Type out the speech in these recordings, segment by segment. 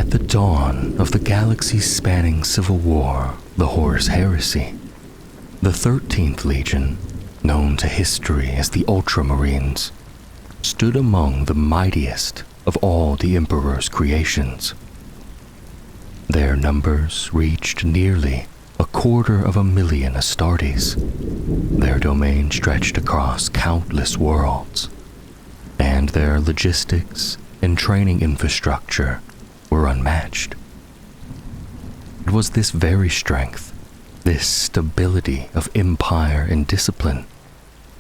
At the dawn of the galaxy-spanning civil war, the Horus Heresy, the 13th Legion, known to history as the Ultramarines, stood among the mightiest of all the Emperor's creations. Their numbers reached nearly 250,000 Astartes. Their domain stretched across countless worlds, and their logistics and training infrastructure were unmatched. It was this very strength, this stability of empire and discipline,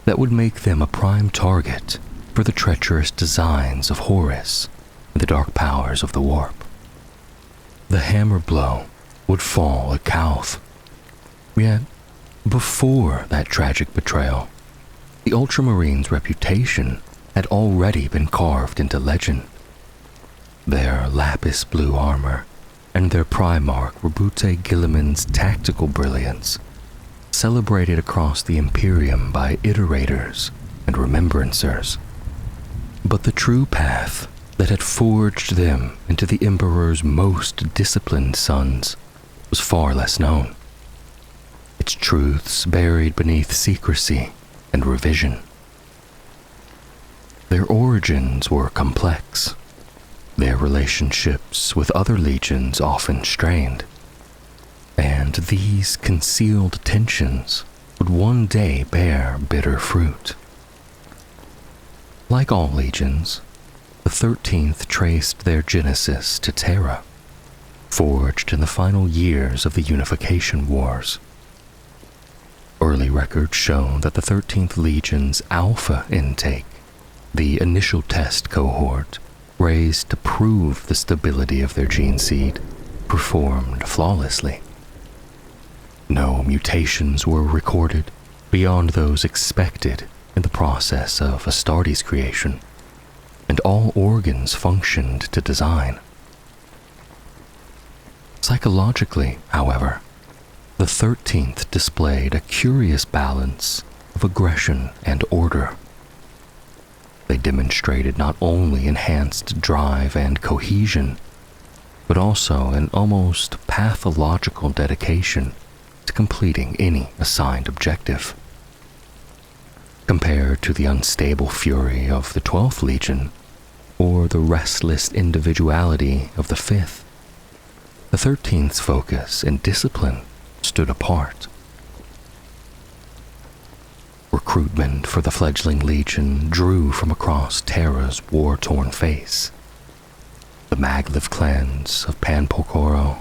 that would make them a prime target for the treacherous designs of Horus and the dark powers of the warp. The hammer blow would fall at Kauth. Yet, before that tragic betrayal, the Ultramarines' reputation had already been carved into legend. Their lapis blue armor and their Primarch Roboute Guilliman's tactical brilliance, celebrated across the Imperium by iterators and remembrancers. But the true path that had forged them into the Emperor's most disciplined sons was far less known, its truths buried beneath secrecy and revision. Their origins were complex, their relationships with other legions often strained, and these concealed tensions would one day bear bitter fruit. Like all legions, the 13th traced their genesis to Terra, forged in the final years of the Unification Wars. Early records show that the 13th Legion's Alpha intake, the initial test cohort raised to prove the stability of their gene seed, performed flawlessly. No mutations were recorded beyond those expected in the process of Astartes creation, and all organs functioned to design. Psychologically, however, the 13th displayed a curious balance of aggression and order. They demonstrated not only enhanced drive and cohesion, but also an almost pathological dedication to completing any assigned objective. Compared to the unstable fury of the 12th Legion, or the restless individuality of the 5th, the 13th's focus and discipline stood apart. Recruitment for the fledgling legion drew from across Terra's war-torn face. The Maglev clans of Panpokoro,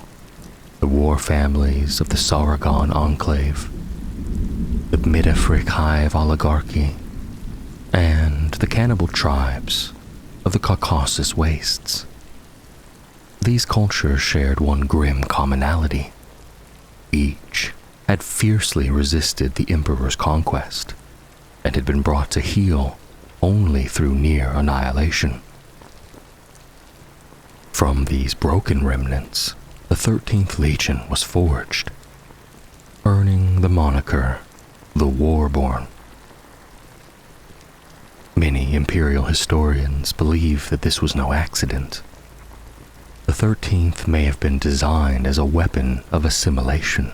the war families of the Saragon Enclave, the Midafric Hive Oligarchy, and the cannibal tribes of the Caucasus Wastes. These cultures shared one grim commonality. Each had fiercely resisted the Emperor's conquest and had been brought to heel only through near annihilation. From these broken remnants, the 13th Legion was forged, earning the moniker the Warborn. Many Imperial historians believe that this was no accident. The 13th may have been designed as a weapon of assimilation,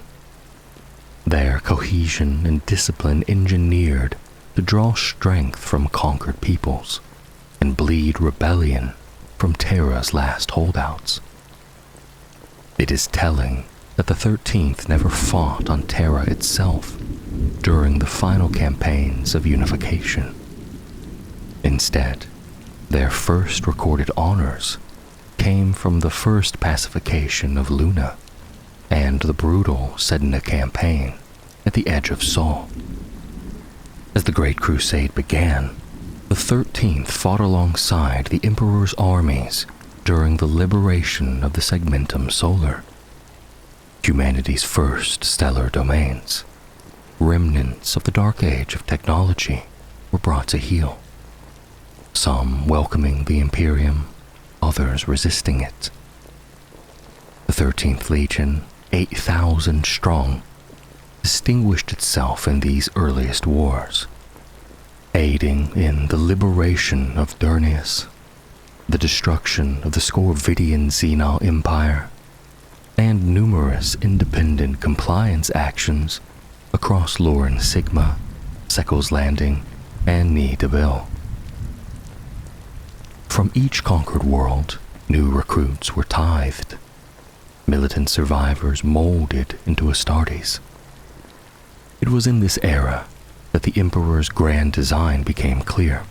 their cohesion and discipline engineered to draw strength from conquered peoples and bleed rebellion from Terra's last holdouts. It is telling that the 13th never fought on Terra itself during the final campaigns of unification. Instead, their first recorded honors came from the first pacification of Luna and the brutal Sedna campaign at the edge of Sol. As the Great Crusade began, the 13th fought alongside the Emperor's armies during the liberation of the Segmentum Solar, humanity's first stellar domains. Remnants of the Dark Age of technology were brought to heel, some welcoming the Imperium, others resisting it. The 13th Legion, 8,000 strong, distinguished itself in these earliest wars, aiding in the liberation of Durnius, the destruction of the Scorvidian Xenal Empire, and numerous independent compliance actions across Loren Sigma, Seckles Landing, and Ni Deville. From each conquered world, new recruits were tithed, militant survivors molded into Astartes. It was in this era that the Emperor's grand design became clear.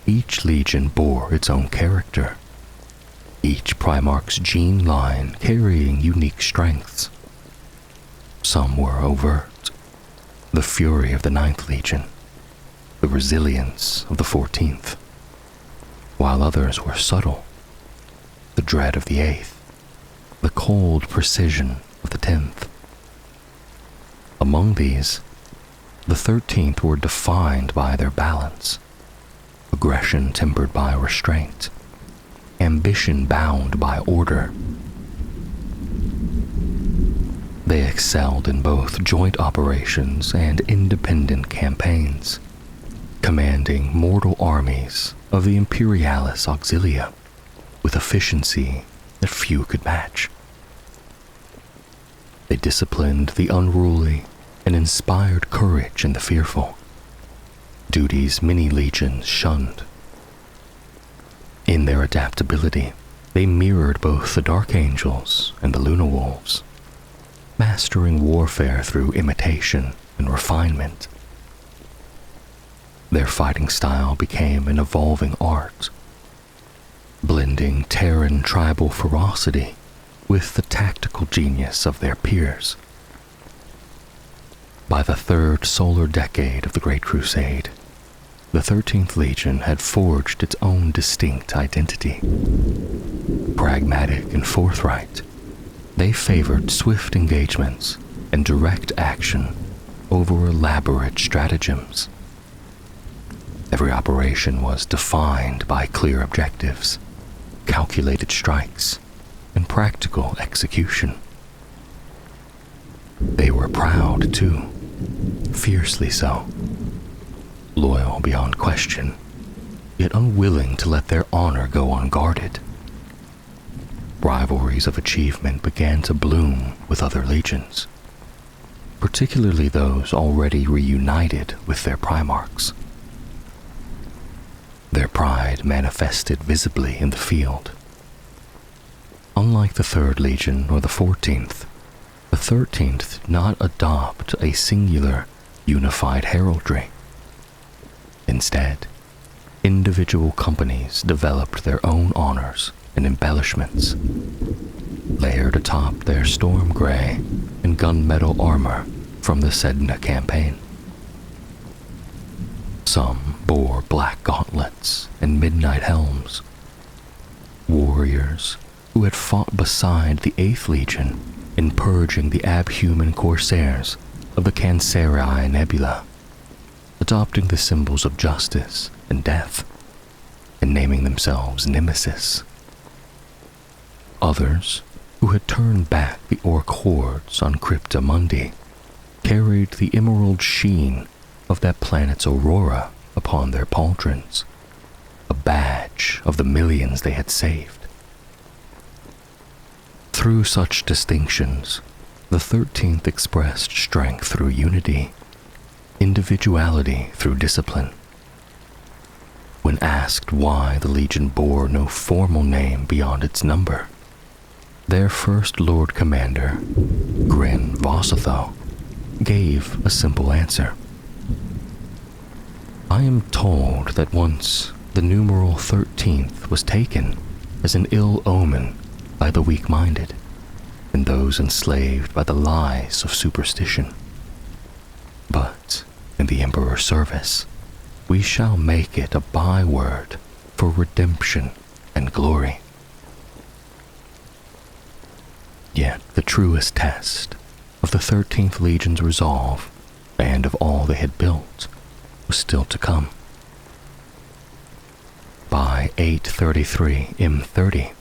Each legion bore its own character, each Primarch's gene line carrying unique strengths. Some were overt, the fury of the 9th Legion, the resilience of the 14th, while others were subtle, the dread of the 8th, the cold precision of the 10th. Among these, the 13th were defined by their balance, aggression tempered by restraint, ambition bound by order. They excelled in both joint operations and independent campaigns, commanding mortal armies of the Imperialis Auxilia with efficiency that few could match. They disciplined the unruly and inspired courage in the fearful, duties many legions shunned. In their adaptability, they mirrored both the Dark Angels and the Luna Wolves, mastering warfare through imitation and refinement. Their fighting style became an evolving art, blending Terran tribal ferocity with the tactical genius of their peers. By the third solar decade of the Great Crusade, the 13th Legion had forged its own distinct identity. Pragmatic and forthright, they favored swift engagements and direct action over elaborate stratagems. Every operation was defined by clear objectives, calculated strikes, and practical execution. They were proud, too, fiercely so, loyal beyond question, yet unwilling to let their honor go unguarded. Rivalries of achievement began to bloom with other legions, particularly those already reunited with their Primarchs. Their pride manifested visibly in the field. Unlike the 3rd Legion or the 14th, the 13th did not adopt a singular, unified heraldry. Instead, individual companies developed their own honors and embellishments, layered atop their storm gray and gunmetal armor from the Sedna campaign. Some bore black gauntlets and midnight helms. Warriors who had fought beside the 8th Legion in purging the abhuman corsairs of the Canceri Nebula, adopting the symbols of justice and death, and naming themselves Nemesis. Others, who had turned back the orc hordes on Crypta Mundi, carried the emerald sheen of that planet's aurora upon their pauldrons, a badge of the millions they had saved. Through such distinctions, the 13th expressed strength through unity, individuality through discipline. When asked why the Legion bore no formal name beyond its number, their first Lord Commander, Grin Vossatho, gave a simple answer. I am told that once the numeral 13th was taken as an ill omen by the weak-minded and those enslaved by the lies of superstition. But in the Emperor's service, we shall make it a byword for redemption and glory. Yet the truest test of the 13th Legion's resolve and of all they had built was still to come. By 833 M30,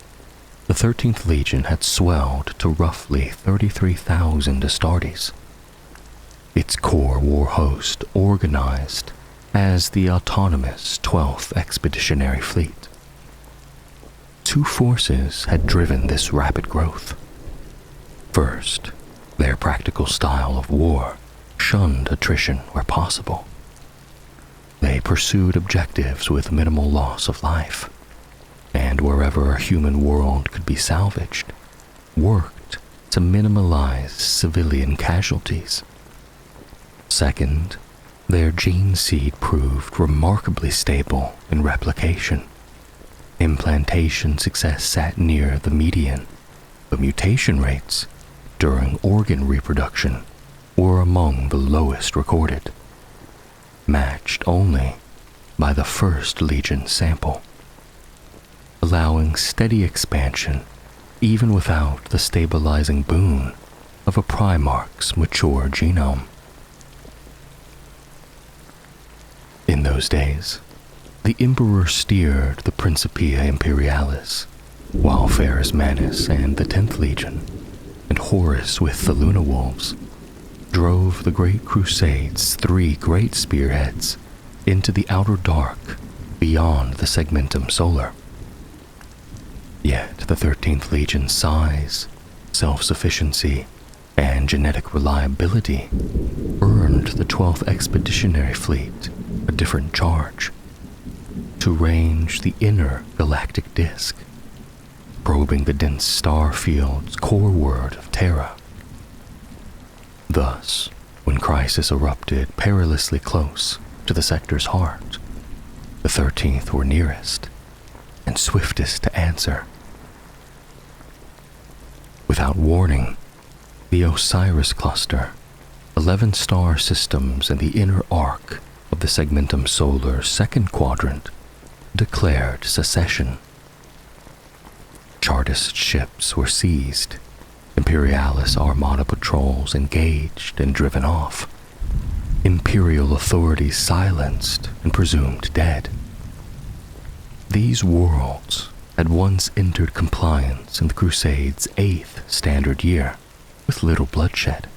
the 13th Legion had swelled to roughly 33,000 Astartes. Its core war host organized as the autonomous 12th Expeditionary Fleet, Two forces had driven this rapid growth. First, their practical style of war shunned attrition where possible. They pursued objectives with minimal loss of life, and wherever a human world could be salvaged, worked to minimize civilian casualties. Second, their gene seed proved remarkably stable in replication. Implantation success sat near the median, but mutation rates during organ reproduction were among the lowest recorded, matched only by the First Legion sample, allowing steady expansion even without the stabilizing boon of a Primarch's mature genome. In those days, the Emperor steered the Principia Imperialis, while Ferrus Manus and the 10th Legion, and Horus with the Luna Wolves, drove the Great Crusade's 3 great spearheads into the outer dark beyond the Segmentum Solar. Yet the 13th Legion's size, self-sufficiency, and genetic reliability earned the 12th Expeditionary Fleet a different charge: to range the inner galactic disk, probing the dense star field's coreward of Terra. Thus, when crisis erupted perilously close to the sector's heart, the 13th were nearest and swiftest to answer. Without warning, the Osiris Cluster, 11 star systems in the inner arc of the Segmentum Solar's second quadrant, declared secession. Chartist ships were seized, Imperialis Armada patrols engaged and driven off, Imperial authorities silenced and presumed dead. These worlds had once entered compliance in the Crusade's 8th standard year with little bloodshed,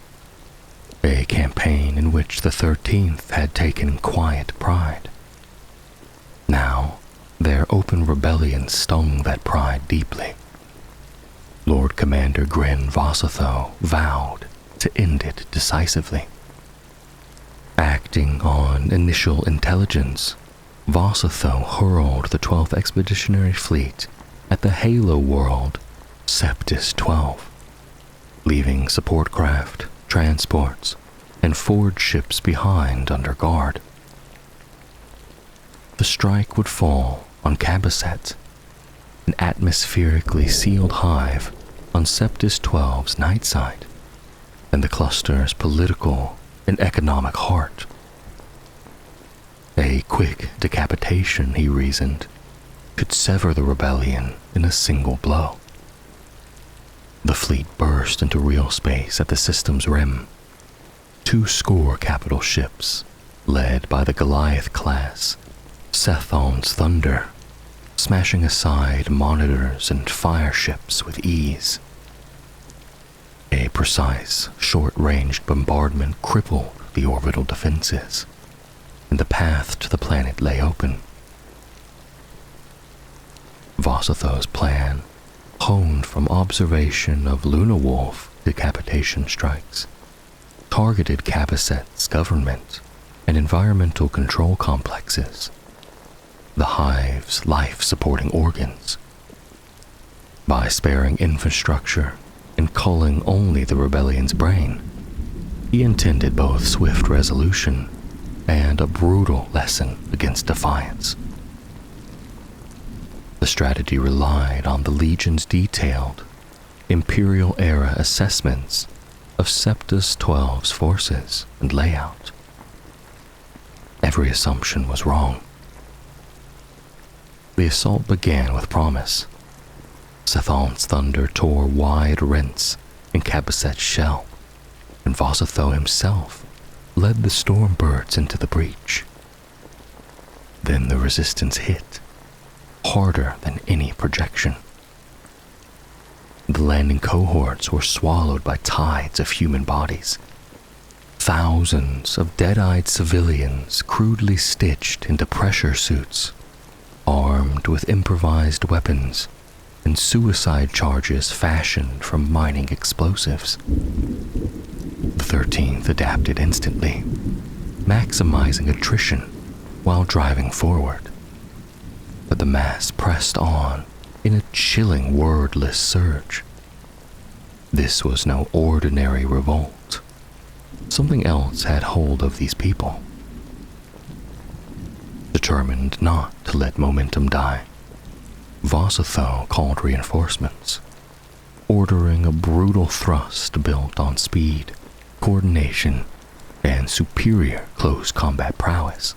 a campaign in which the 13th had taken quiet pride. Now, their open rebellion stung that pride deeply. Lord Commander Grin Vossatho vowed to end it decisively. Acting on initial intelligence, Vossatho hurled the 12th Expeditionary Fleet at the Halo world Septis 12, leaving support craft, transports, and forward ships behind under guard. The strike would fall on Cabasset, an atmospherically sealed hive on Septis 12's night side, and the cluster's political and economic heart. A quick decapitation, he reasoned, could sever the rebellion in a single blow. The fleet burst into real space at the system's rim. 20 capital ships, led by the Goliath-class Sethon's Thunder, smashing aside monitors and fire ships with ease. A precise, short-ranged bombardment crippled the orbital defenses, and the path to the planet lay open. Vossatho's plan, honed from observation of Luna Wolf decapitation strikes, targeted Cabasset's government and environmental control complexes, the hive's life-supporting organs. By sparing infrastructure and culling only the rebellion's brain, he intended both swift resolution and a brutal lesson against defiance. The strategy relied on the Legion's detailed, Imperial-era assessments of Septus 12's forces and layout. Every assumption was wrong. The assault began with promise. Sethon's Thunder tore wide rents in Cabasset's shell, and Vossatho himself led the Stormbirds into the breach. Then the resistance hit, harder than any projection. The landing cohorts were swallowed by tides of human bodies. Thousands of dead-eyed civilians crudely stitched into pressure suits, armed with improvised weapons and suicide charges fashioned from mining explosives. The 13th adapted instantly, maximizing attrition while driving forward. But the mass pressed on in a chilling wordless surge. This was no ordinary revolt. Something else had hold of these people. Determined not to let momentum die, Vossatho called reinforcements, ordering a brutal thrust built on speed, coordination, and superior close combat prowess.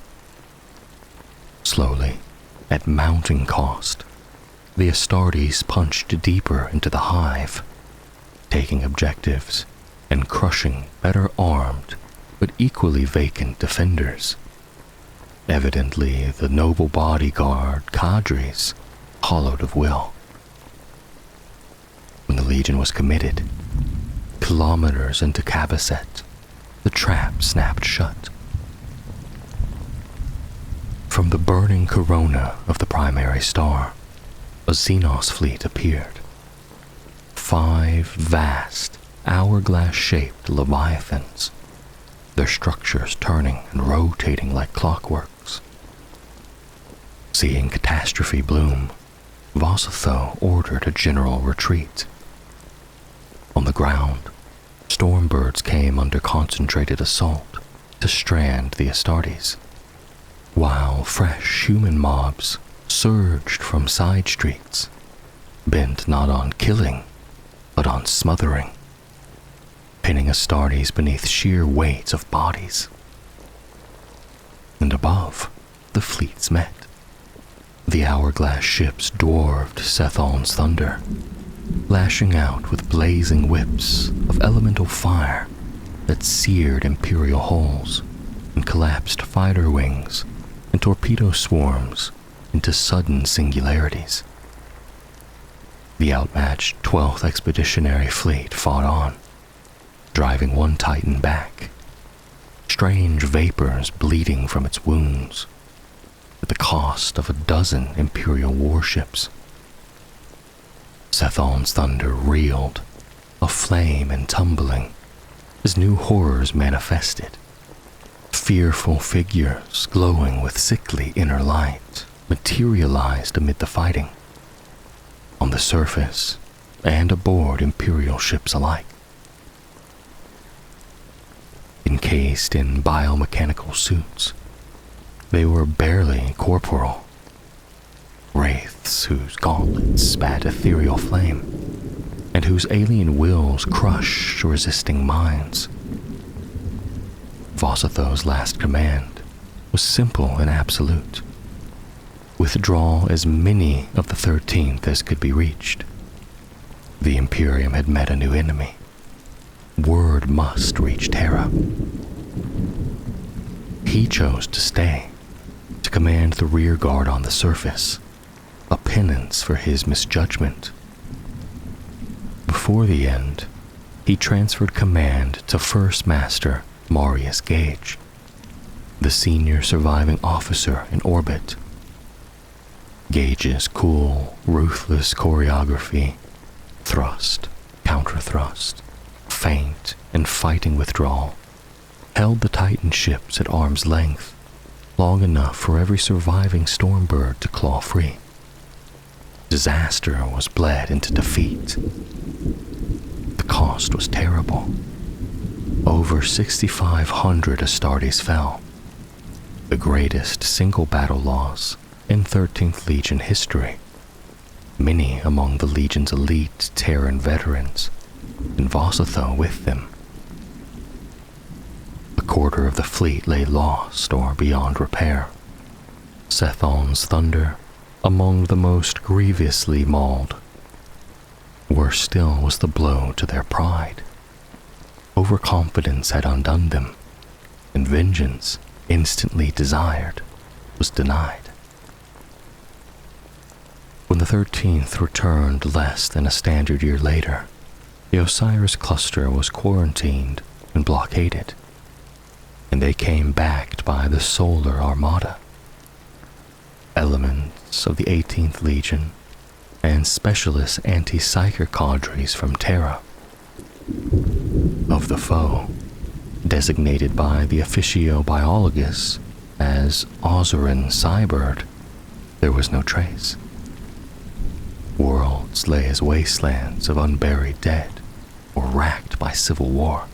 Slowly, at mounting cost, the Astartes punched deeper into the hive, taking objectives and crushing better armed but equally vacant defenders. Evidently, the noble bodyguard cadres hollowed of will. When the Legion was committed, kilometers into Cabasset, the trap snapped shut. From the burning corona of the primary star, a Xenos fleet appeared. 5 vast, hourglass-shaped leviathans, their structures turning and rotating like clockworks. Seeing catastrophe bloom, Vossatho ordered a general retreat. On the ground, Stormbirds came under concentrated assault to strand the Astartes, while fresh human mobs surged from side streets, bent not on killing, but on smothering, pinning Astartes beneath sheer weights of bodies. And above, the fleets met. The hourglass ships dwarfed Sethon's thunder, lashing out with blazing whips of elemental fire that seared Imperial hulls and collapsed fighter wings and torpedo swarms into sudden singularities. The outmatched 12th Expeditionary Fleet fought on, driving one Titan back, strange vapors bleeding from its wounds, at the cost of a dozen Imperial warships. Sethon's thunder reeled, aflame and tumbling, as new horrors manifested. Fearful figures glowing with sickly inner light materialized amid the fighting, on the surface and aboard Imperial ships alike. Encased in biomechanical suits, they were barely corporeal. Wraiths whose gauntlets spat ethereal flame, and whose alien wills crushed resisting minds. Vossatho's last command was simple and absolute. Withdraw as many of the 13th as could be reached. The Imperium had met a new enemy. Word must reach Terra. He chose to stay, to command the rear guard on the surface, a penance for his misjudgment. Before the end, he transferred command to First Master Marius Gage, the senior surviving officer in orbit. Gage's cool, ruthless choreography, thrust, counter-thrust, feint, and fighting withdrawal, held the Titan ships at arm's length, long enough for every surviving Stormbird to claw free. Disaster was bled into defeat. The cost was terrible. Over 6,500 Astartes fell, the greatest single battle loss in 13th Legion history, many among the Legion's elite Terran veterans, and Vossatho with them. A quarter of the fleet lay lost or beyond repair. Sethon's thunder among the most grievously mauled. Worse still was the blow to their pride. Overconfidence had undone them, and vengeance, instantly desired, was denied. When the 13th returned less than a standard year later, the Osiris cluster was quarantined and blockaded, and they came backed by the Solar Armada. Elements of the 18th Legion, and specialist anti-psyker cadres from Terra. Of the foe, designated by the officio biologus as Ozarin Cybird, there was no trace. Worlds lay as wastelands of unburied dead or racked by civil war.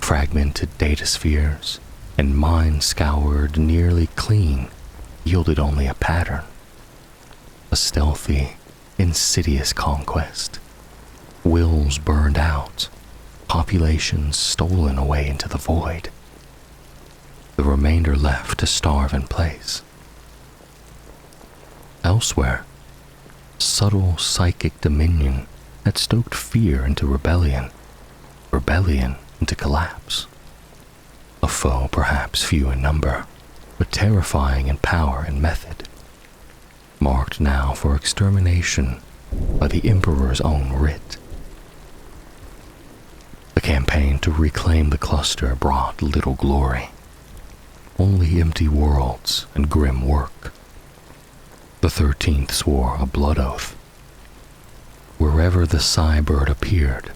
Fragmented data spheres and minds scoured nearly clean yielded only a pattern. A stealthy, insidious conquest. Wills burned out, populations stolen away into the void. The remainder left to starve in place. Elsewhere, subtle psychic dominion had stoked fear into rebellion, rebellion into collapse. A foe perhaps few in number, but terrifying in power and method, marked now for extermination by the Emperor's own writ. The campaign to reclaim the cluster brought little glory, only empty worlds and grim work. The 13th swore a blood oath. Wherever the Cybird appeared,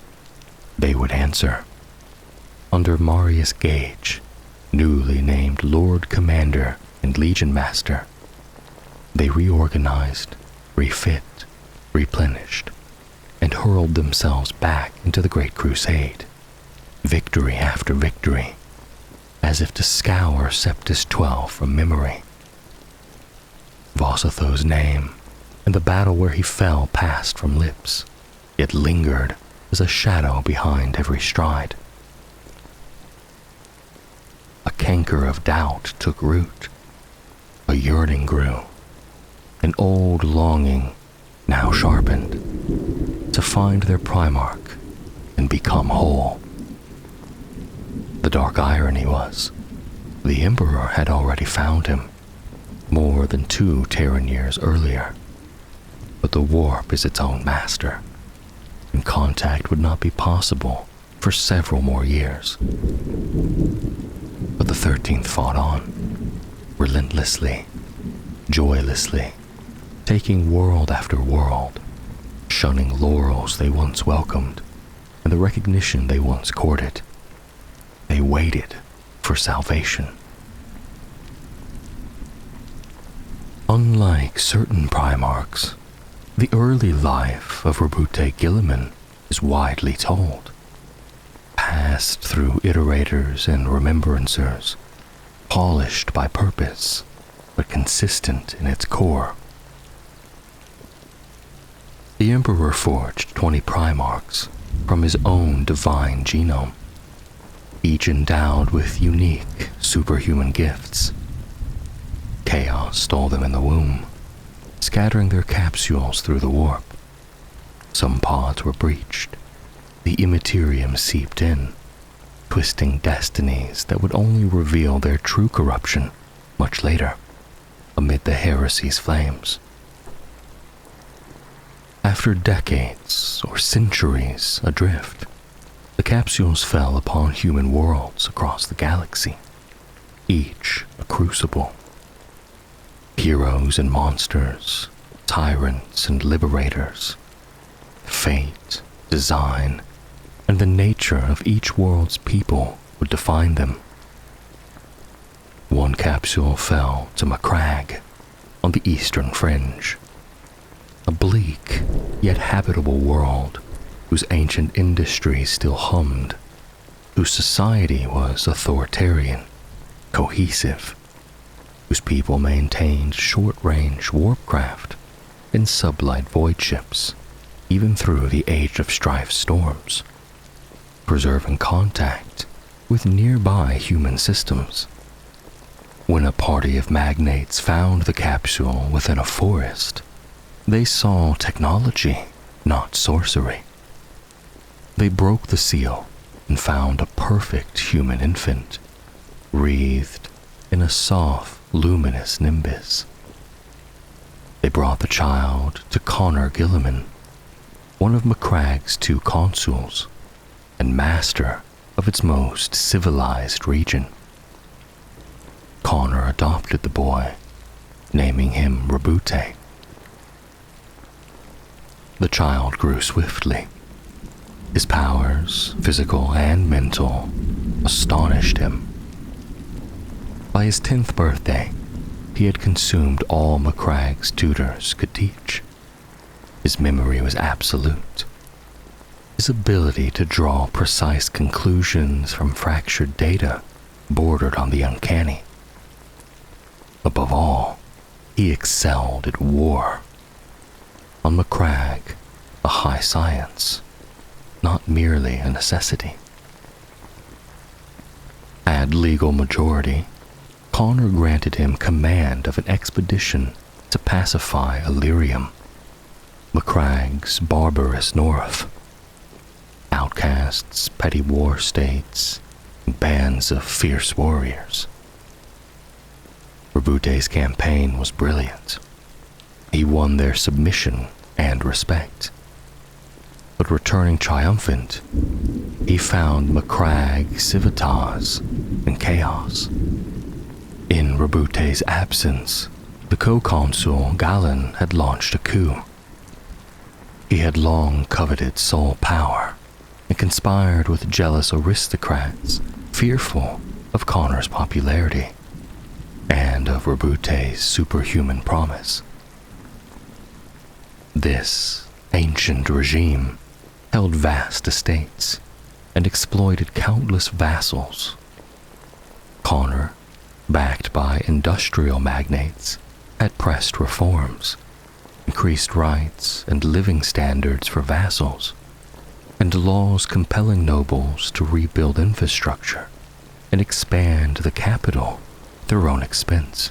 they would answer. Under Marius Gage, newly named Lord Commander and Legion Master, they reorganized, refit, replenished, and hurled themselves back into the Great Crusade, victory after victory, as if to scour Septus XII from memory. Vossatho's name and the battle where he fell passed from lips, yet lingered as a shadow behind every stride. A canker of doubt took root. A yearning grew, an old longing, now sharpened, to find their Primarch and become whole. The dark irony was, the Emperor had already found him, more than 2 Terran years earlier. But the warp is its own master, and contact would not be possible for several more years. But the 13th fought on, relentlessly, joylessly, taking world after world, shunning laurels they once welcomed and the recognition they once courted. They waited for salvation. Unlike certain Primarchs, the early life of Roboute Guilliman is widely told, passed through iterators and remembrancers, polished by purpose, but consistent in its core. The Emperor forged 20 Primarchs from his own divine genome, each endowed with unique, superhuman gifts. Chaos stole them in the womb, scattering their capsules through the warp. Some pods were breached, the immaterium seeped in, twisting destinies that would only reveal their true corruption much later, amid the heresy's flames. After decades or centuries adrift, the capsules fell upon human worlds across the galaxy, each a crucible. Heroes and monsters, tyrants and liberators, fate, design, and the nature of each world's people would define them. One capsule fell to Macragge on the eastern fringe, a bleak yet habitable world whose ancient industry still hummed, whose society was authoritarian, cohesive, whose people maintained short-range warpcraft and sublight void ships, even through the Age of Strife storms, preserving contact with nearby human systems. When a party of magnates found the capsule within a forest, they saw technology, not sorcery. They broke the seal and found a perfect human infant, wreathed in a soft, luminous nimbus. They brought the child to Connor Guilliman, one of Macragge's 2 consuls, and master of its most civilized region. Connor adopted the boy, naming him Roboute. The child grew swiftly. His powers, physical and mental, astonished him. By his 10th birthday, he had consumed all Macragge's tutors could teach. His memory was absolute. His ability to draw precise conclusions from fractured data bordered on the uncanny. Above all, he excelled at war. On Macragge, a high science, not merely a necessity. At legal majority, Connor granted him command of an expedition to pacify Illyrium, Macragge's barbarous north. Outcasts, petty war states, and bands of fierce warriors. Roboute's campaign was brilliant. He won their submission and respect. But returning triumphant, he found Macragge civitas in chaos. In Roboute's absence, the co-consul Galen had launched a coup. He had long coveted sole power and conspired with jealous aristocrats fearful of Connor's popularity and of Roboute's superhuman promise. This ancient regime held vast estates and exploited countless vassals. Connor, backed by industrial magnates, had pressed reforms, increased rights and living standards for vassals, and laws compelling nobles to rebuild infrastructure and expand the capital at their own expense.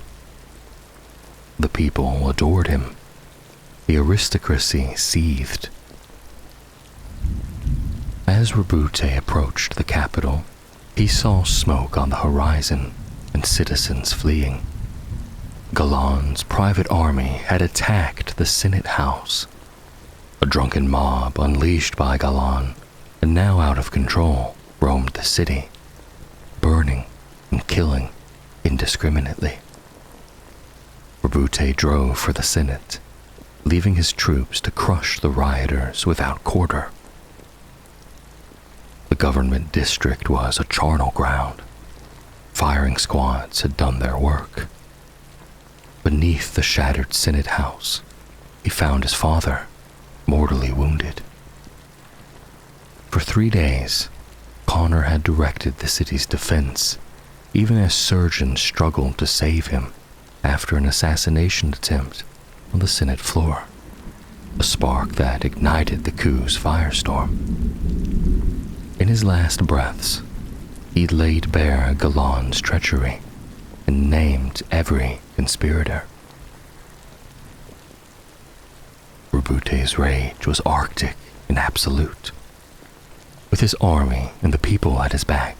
The people adored him. The aristocracy seethed. As Roboute approached the capital, he saw smoke on the horizon and citizens fleeing. Galan's private army had attacked the Senate House. A drunken mob unleashed by Galan and now out of control roamed the city, burning and killing indiscriminately. Roboute drove for the Senate, leaving his troops to crush the rioters without quarter. The government district was a charnel ground. Firing squads had done their work. Beneath the shattered Senate House, he found his father, mortally wounded. For 3 days, Connor had directed the city's defense, even as surgeons struggled to save him after an assassination attempt on the Senate floor, a spark that ignited the coup's firestorm. In his last breaths, he laid bare Galan's treachery and named every conspirator. Roboute's rage was arctic and absolute. With his army and the people at his back,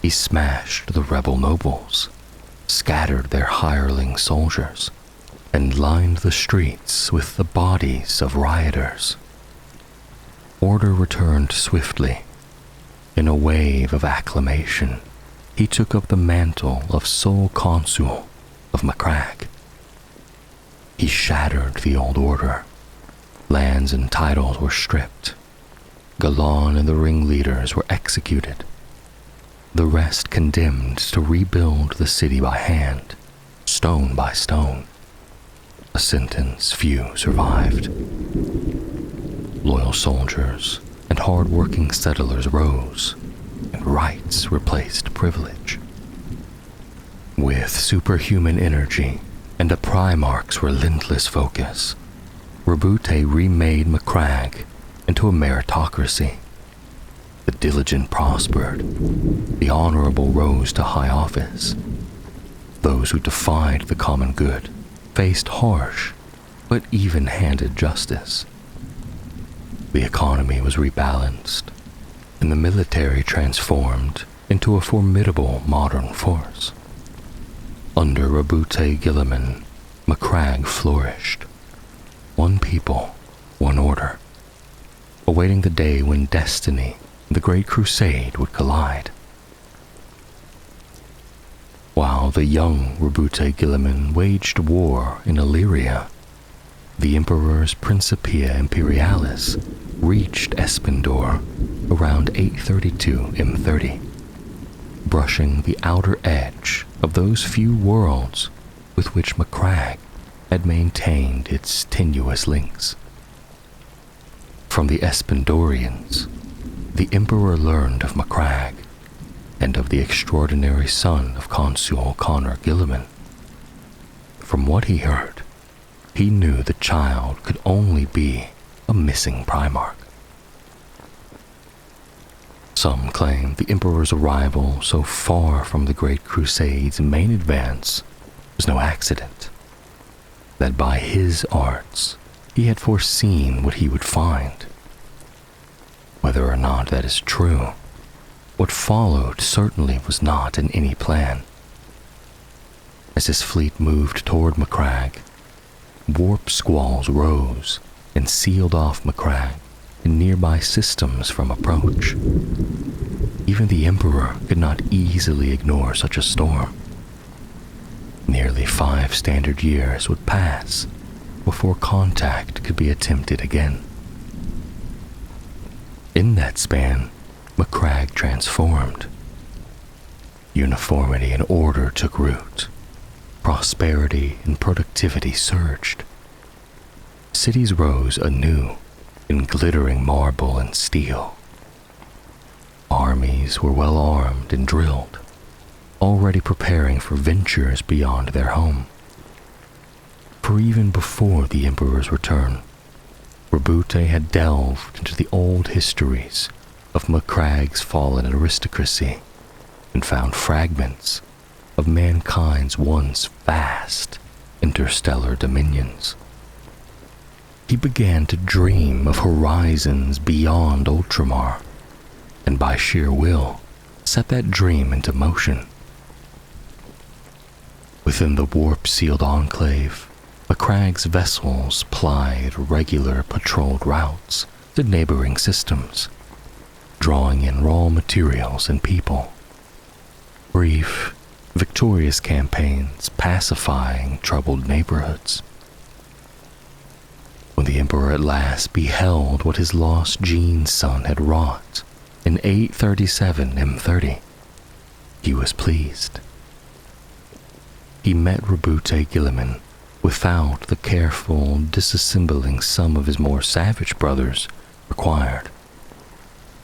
he smashed the rebel nobles, scattered their hireling soldiers, and lined the streets with the bodies of rioters. Order returned swiftly. In a wave of acclamation, he took up the mantle of sole consul of Macragge. He shattered the old order. Lands and titles were stripped. Galan and the ringleaders were executed. The rest condemned to rebuild the city by hand, stone by stone. A sentence few survived. Loyal soldiers and hard-working settlers rose, and rights replaced privilege. With superhuman energy and a Primarch's relentless focus, Roboute remade Macragge into a meritocracy. The diligent prospered, the honorable rose to high office. Those who defied the common good faced harsh but even-handed justice. The economy was rebalanced, and the military transformed into a formidable modern force. Under Roboute Guilliman, Macragge flourished. One people, one order, awaiting the day when destiny and the Great Crusade would collide. While the young Roboute Guilliman waged war in Illyria, the Emperor's Principia Imperialis reached Espendor around 832 M30, brushing the outer edge of those few worlds with which Macragge had maintained its tenuous links. From the Espendorians, the Emperor learned of Macragge and of the extraordinary son of Consul Connor Guilliman. From what he heard, he knew the child could only be a missing Primarch. Some claim the Emperor's arrival so far from the Great Crusade's main advance was no accident, that by his arts he had foreseen what he would find. Whether or not that is true, what followed certainly was not in any plan. As his fleet moved toward Macragge, warp squalls rose and sealed off Macragge and nearby systems from approach. Even the Emperor could not easily ignore such a storm. Nearly 5 standard years would pass before contact could be attempted again. In that span, Macragge transformed. Uniformity and order took root. Prosperity and productivity surged. Cities rose anew in glittering marble and steel. Armies were well armed and drilled, already preparing for ventures beyond their home. For even before the Emperor's return, Roboute had delved into the old histories of Macragge's fallen aristocracy and found fragments of mankind's once vast interstellar dominions. He began to dream of horizons beyond Ultramar, and by sheer will set that dream into motion. Within the warp-sealed enclave, Macragge's vessels plied regular patrolled routes to neighboring systems, drawing in raw materials and people. Brief, victorious campaigns pacifying troubled neighborhoods. When the Emperor at last beheld what his lost gene's son had wrought in 837 M30, he was pleased. He met Roboute Guilliman without the careful disassembling some of his more savage brothers required.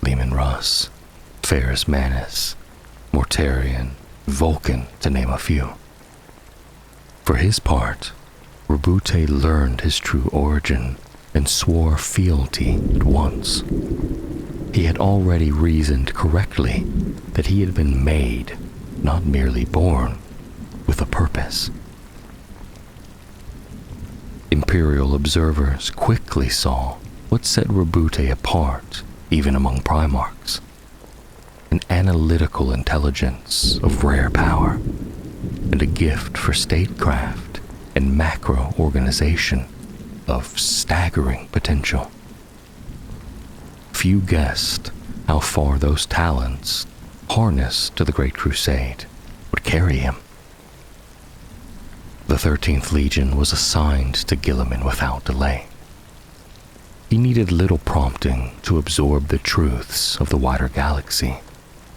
Leman Russ, Ferrus Manus, Mortarion, Vulcan, to name a few. For his part, Roboute learned his true origin and swore fealty at once. He had already reasoned correctly that he had been made, not merely born, with a purpose. Imperial observers quickly saw what set Roboute apart, even among Primarchs. An analytical intelligence of rare power, and a gift for statecraft and macro-organization of staggering potential. Few guessed how far those talents, harnessed to the Great Crusade, would carry him. The 13th Legion was assigned to Guilliman without delay. He needed little prompting to absorb the truths of the wider galaxy,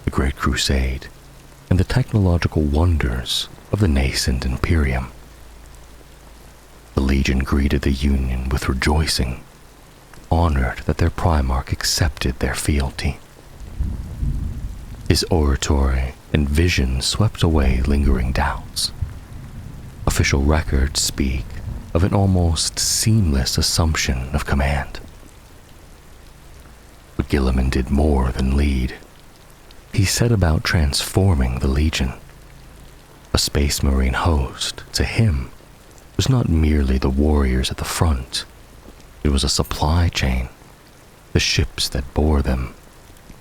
the Great Crusade, and the technological wonders of the nascent Imperium. The Legion greeted the Union with rejoicing, honored that their Primarch accepted their fealty. His oratory and vision swept away lingering doubts. Official records speak of an almost seamless assumption of command. But Guilliman did more than lead. He set about transforming the Legion. A Space Marine host, to him, was not merely the warriors at the front. It was a supply chain, the ships that bore them,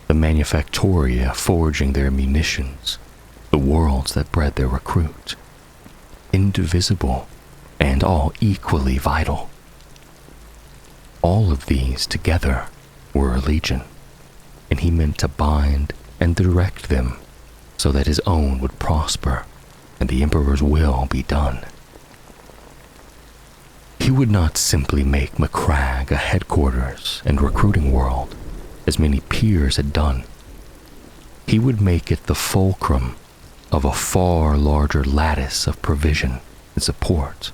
the manufactoria forging their munitions, the worlds that bred their recruit. Indivisible and all equally vital. All of these together were a legion, and he meant to bind and direct them so that his own would prosper and the Emperor's will be done. He would not simply make Macragge a headquarters and recruiting world, as many peers had done. He would make it the fulcrum of a far larger lattice of provision and support.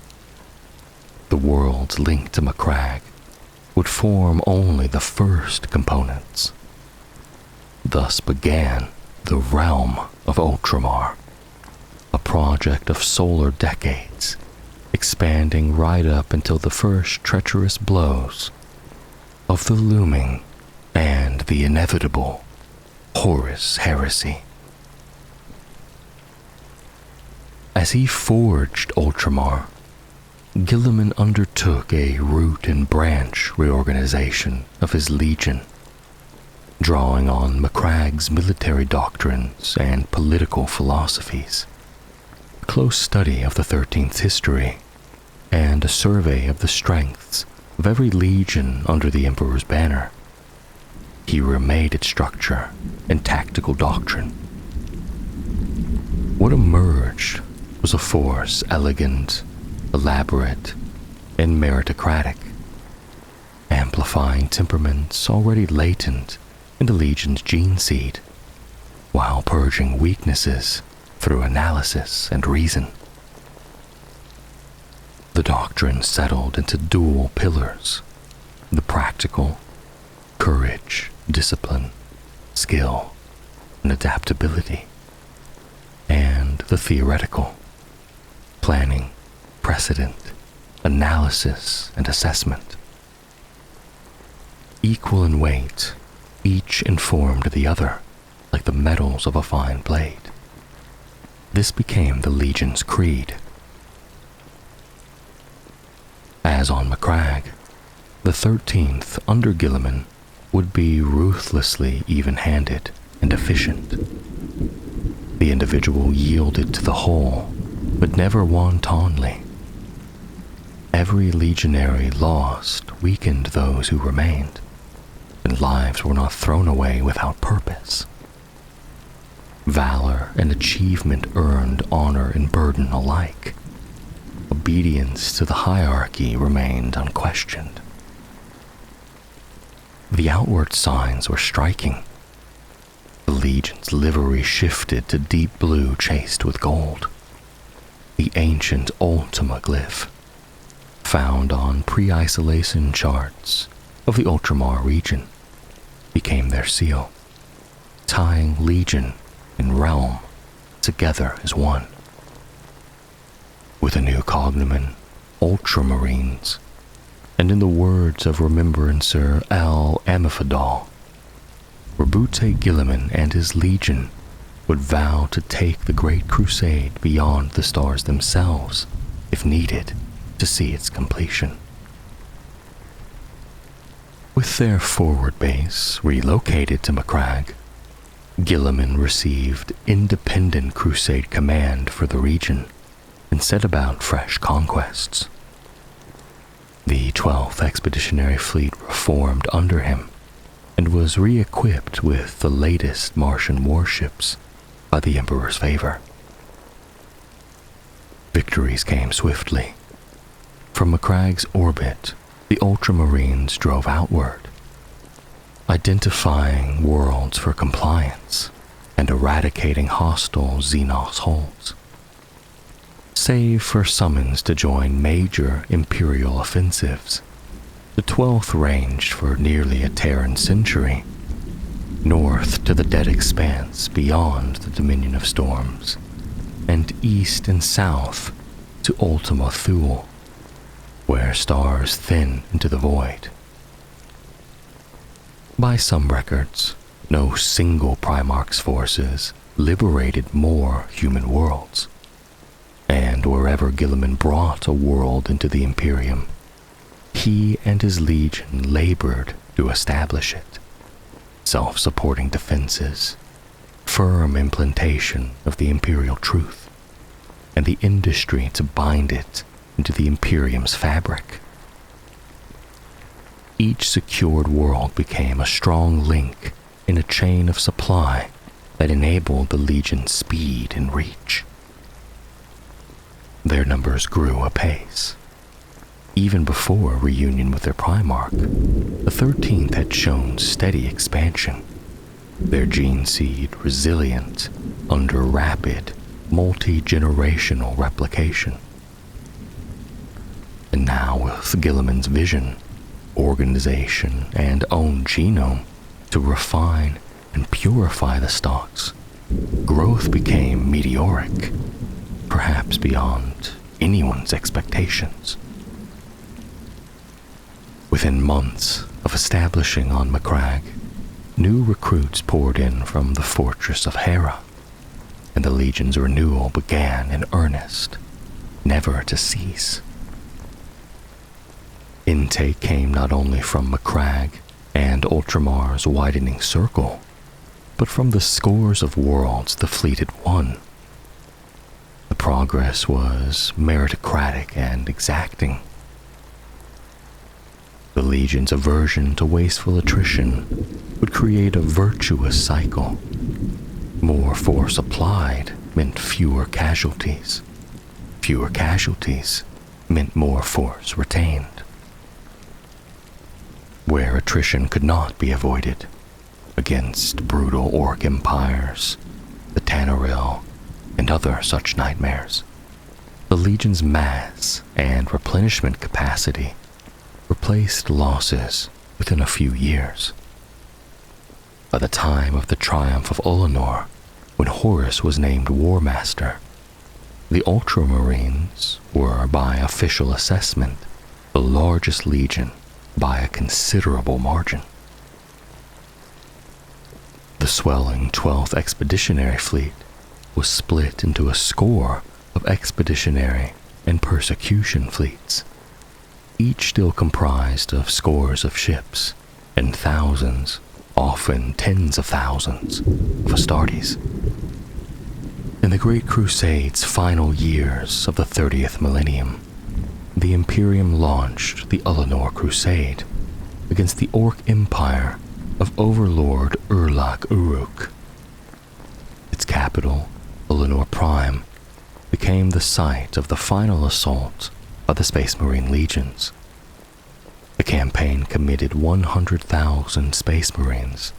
The worlds linked to Macragge would form only the first components. Thus began the realm of Ultramar, a project of solar decades, expanding right up until the first treacherous blows of the looming and the inevitable Horus heresy. As he forged Ultramar, Guilliman undertook a root and branch reorganization of his legion, drawing on Macragge's military doctrines and political philosophies, a close study of the 13th's history, and a survey of the strengths of every legion under the Emperor's banner. He remade its structure and tactical doctrine. What emerged was a force elegant, elaborate, and meritocratic, amplifying temperaments already latent in the Legion's gene seed, while purging weaknesses through analysis and reason. The doctrine settled into dual pillars: the practical, courage, discipline, skill, and adaptability, and the theoretical, planning, precedent, analysis, and assessment. Equal in weight, each informed the other like the metals of a fine blade. This became the Legion's creed. As on Macragge, the 13th under Guilliman would be ruthlessly even-handed and efficient. The individual yielded to the whole, but never wantonly. Every legionary lost weakened those who remained, and lives were not thrown away without purpose. Valor and achievement earned honor and burden alike. Obedience to the hierarchy remained unquestioned. The outward signs were striking. The Legion's livery shifted to deep blue chased with gold. The ancient Ultima glyph, found on pre-isolation charts of the Ultramar region, became their seal, tying Legion and realm together as one. With a new cognomen, Ultramarines, and in the words of Remembrancer L. Amifadal, Roboute Guilliman and his legion would vow to take the Great Crusade beyond the stars themselves, if needed, to see its completion. With their forward base relocated to Macragge, Guilliman received independent crusade command for the region and set about fresh conquests. The 12th Expeditionary Fleet reformed under him and was re-equipped with the latest Martian warships by the Emperor's favor. Victories came swiftly. From Macragge's orbit, the Ultramarines drove outward, identifying worlds for compliance and eradicating hostile Xenos holds. Save for summons to join major Imperial offensives, the 12th ranged for nearly a Terran century, north to the dead expanse beyond the Dominion of Storms, and east and south to Ultima Thule, where stars thin into the void. By some records, no single Primarch's forces liberated more human worlds, and wherever Guilliman brought a world into the Imperium, he and his legion labored to establish it. Self-supporting defenses, firm implantation of the Imperial truth, and the industry to bind it into the Imperium's fabric. Each secured world became a strong link in a chain of supply that enabled the Legion's speed and reach. Their numbers grew apace. Even before reunion with their Primarch, the 13th had shown steady expansion, their gene seed resilient under rapid, multi-generational replication. And now with Guilliman's vision, organization, and own genome to refine and purify the stocks, growth became meteoric, perhaps beyond anyone's expectations. Within months of establishing on Macragge, new recruits poured in from the fortress of Hera, and the Legion's renewal began in earnest, never to cease. Intake came not only from Macragge and Ultramar's widening circle, but from the scores of worlds the fleet had won. The progress was meritocratic and exacting. The Legion's aversion to wasteful attrition would create a virtuous cycle. More force applied meant fewer casualties. Fewer casualties meant more force retained. Where attrition could not be avoided, against brutal orc empires, the Tanaril, and other such nightmares, the Legion's mass and replenishment capacity replaced losses within a few years. By the time of the triumph of Ullanor, when Horus was named War Master, the Ultramarines were, by official assessment, the largest legion by a considerable margin. The swelling 12th Expeditionary Fleet was split into a score of expeditionary and persecution fleets, each still comprised of scores of ships and thousands, often tens of thousands, of Astartes. In the Great Crusade's final years of the 30th millennium, the Imperium launched the Ullanor Crusade against the Orc Empire of Overlord Urlach Uruk. Its capital, Ullanor Prime, became the site of the final assault by the Space Marine legions. The campaign committed 100,000 Space Marines,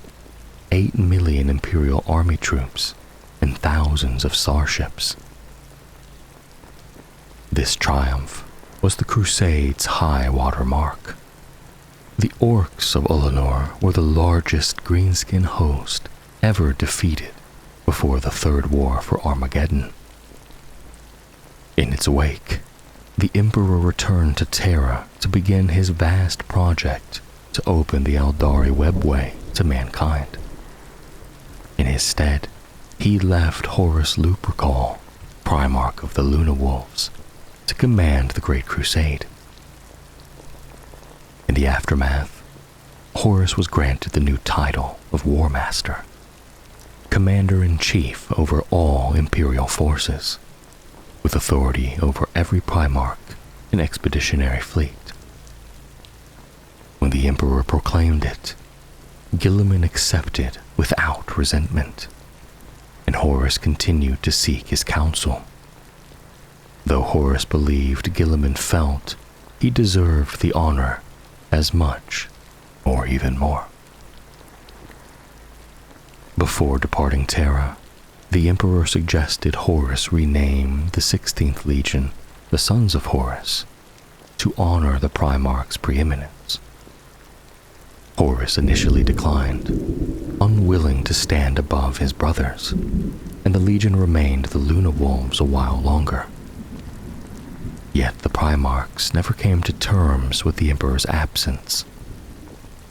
8 million Imperial Army troops, and thousands of starships. This triumph was the Crusade's high water mark. The Orcs of Ullanor were the largest greenskin host ever defeated before the Third War for Armageddon. In its wake, the Emperor returned to Terra to begin his vast project to open the Eldari webway to mankind. In his stead, he left Horus Lupercal, Primarch of the Luna Wolves, to command the Great Crusade. In the aftermath, Horus was granted the new title of War Master, Commander-in-Chief over all Imperial forces, with authority over every Primarch and expeditionary fleet. When the Emperor proclaimed it, Guilliman accepted without resentment, and Horus continued to seek his counsel. Though Horus believed Guilliman felt he deserved the honor as much, or even more. Before departing Terra, the Emperor suggested Horus rename the 16th Legion the Sons of Horus to honor the Primarch's preeminence. Horus initially declined, unwilling to stand above his brothers, and the Legion remained the Luna Wolves a while longer. Yet the Primarchs never came to terms with the Emperor's absence.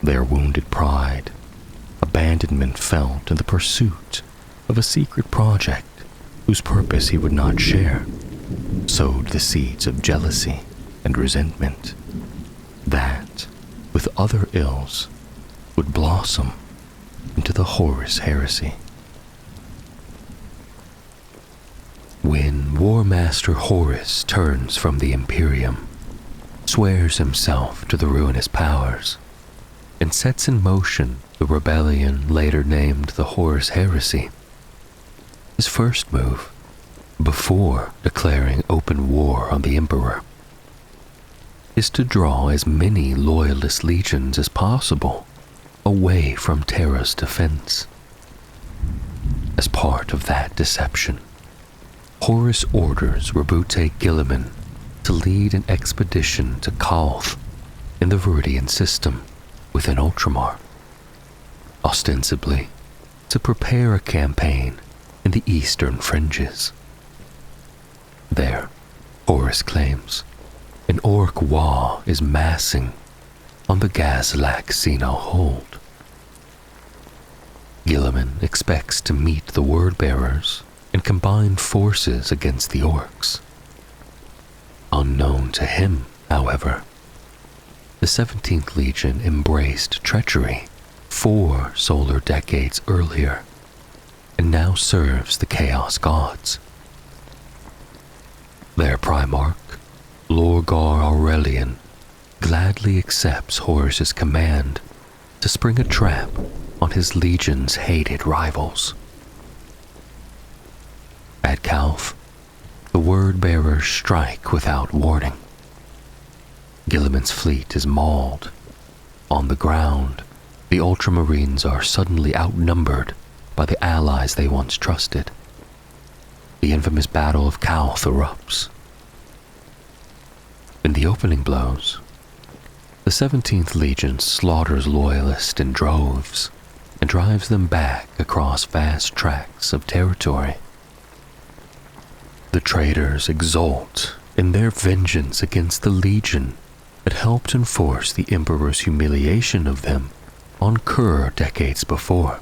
Their wounded pride, abandonment felt in the pursuit of a secret project whose purpose he would not share, sowed the seeds of jealousy and resentment that, with other ills, would blossom into the Horus heresy. When War Master Horus turns from the Imperium, swears himself to the ruinous powers, and sets in motion the rebellion later named the Horus Heresy, his first move, before declaring open war on the Emperor, is to draw as many loyalist legions as possible away from Terra's defense. As part of that deception, Horus orders Roboute Guilliman to lead an expedition to Calth in the Viridian system within Ultramar, ostensibly to prepare a campaign in the eastern fringes. There, Horus claims, an orc Wa is massing on the Gazlak Xeno hold. Guilliman expects to meet the word-bearers and combine forces against the orcs. Unknown to him, however, the 17th Legion embraced treachery 4 solar decades earlier and now serves the Chaos Gods. Their Primarch, Lorgar Aurelian, gladly accepts Horus's command to spring a trap on his legion's hated rivals. At Calth, the word-bearers strike without warning. Guilliman's fleet is mauled. On the ground, the Ultramarines are suddenly outnumbered by the allies they once trusted. The infamous Battle of Calth erupts. In the opening blows, the 17th Legion slaughters loyalists in droves and drives them back across vast tracts of territory. The traitors exult in their vengeance against the Legion that helped enforce the Emperor's humiliation of them on Kur decades before,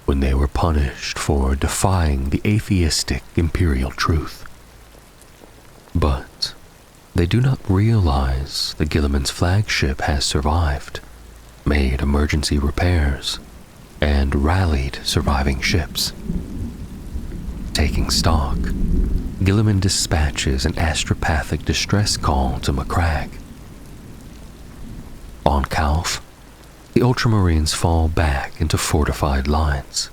when they were punished for defying the atheistic imperial truth. But they do not realize that Guilliman's flagship has survived, made emergency repairs, and rallied surviving ships. Taking stock, Guilliman dispatches an astropathic distress call to Macragge. On Calth, the Ultramarines fall back into fortified lines.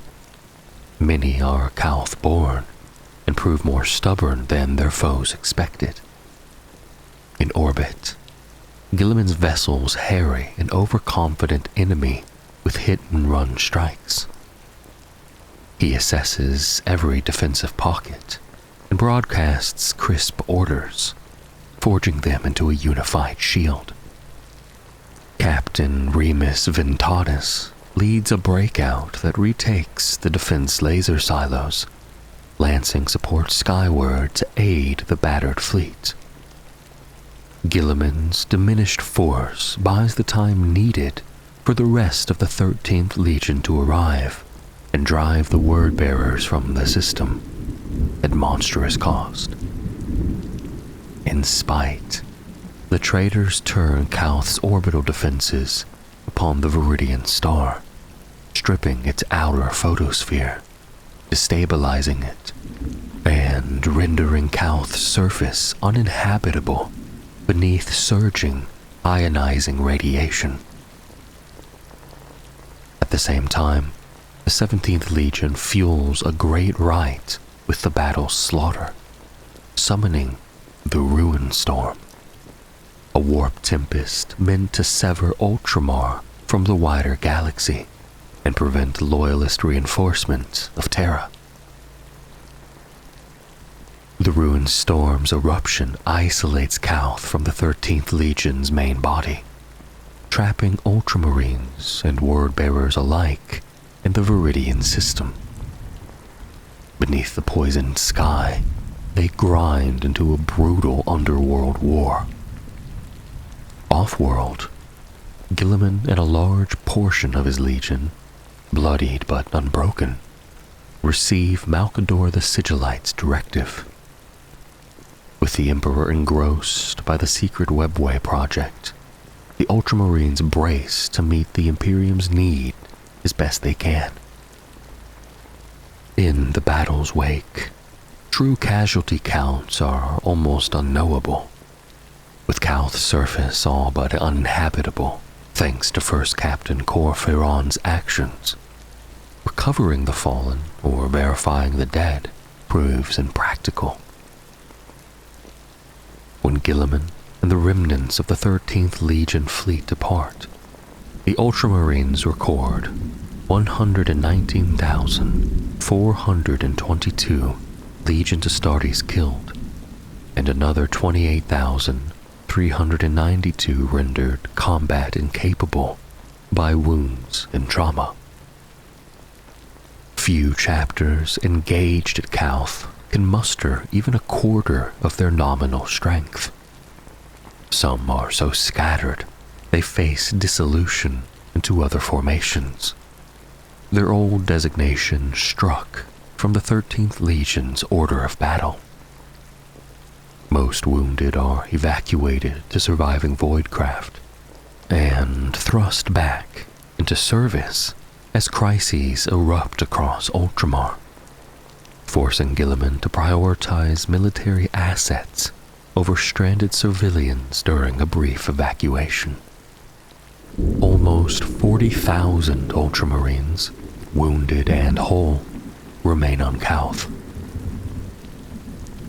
Many are Calth-born and prove more stubborn than their foes expected. In orbit, Guilliman's vessels harry an overconfident enemy with hit-and-run strikes. He assesses every defensive pocket and broadcasts crisp orders, forging them into a unified shield. Captain Remus Ventatus leads a breakout that retakes the defense laser silos, lancing support skyward to aid the battered fleet. Guilliman's diminished force buys the time needed for the rest of the 13th Legion to arrive and drive the word-bearers from the system at monstrous cost. In spite, the traitors turn Calth's orbital defenses upon the Viridian star, stripping its outer photosphere, destabilizing it, and rendering Calth's surface uninhabitable beneath surging, ionizing radiation. At the same time, the 17th Legion fuels a great rite with the battle's slaughter, summoning the Ruin Storm, a warp tempest meant to sever Ultramar from the wider galaxy and prevent loyalist reinforcement of Terra. The Ruin Storm's eruption isolates Calth from the 13th Legion's main body, trapping Ultramarines and word-bearers alike in the Viridian system. Beneath the poisoned sky, they grind into a brutal underworld war. Off-world, Guilliman and a large portion of his legion, bloodied but unbroken, receive Malcador the Sigillite's directive. With the Emperor engrossed by the secret Webway project, the Ultramarines brace to meet the Imperium's need as best they can. In the battle's wake, true casualty counts are almost unknowable, with Calth's surface all but uninhabitable thanks to First Captain Cor Ferron's actions. Recovering the fallen or verifying the dead proves impractical. When Guilliman and the remnants of the 13th Legion fleet depart, the Ultramarines record 119,422 Legion Astartes killed, and another 28,392 rendered combat incapable by wounds and trauma. Few chapters engaged at Calth can muster even a quarter of their nominal strength. Some are so scattered they face dissolution into other formations, their old designation struck from the 13th Legion's order of battle. Most wounded are evacuated to surviving Voidcraft and thrust back into service as crises erupt across Ultramar, forcing Guilliman to prioritize military assets over stranded civilians during a brief evacuation. Almost 40,000 Ultramarines, wounded and whole, remain on Calth.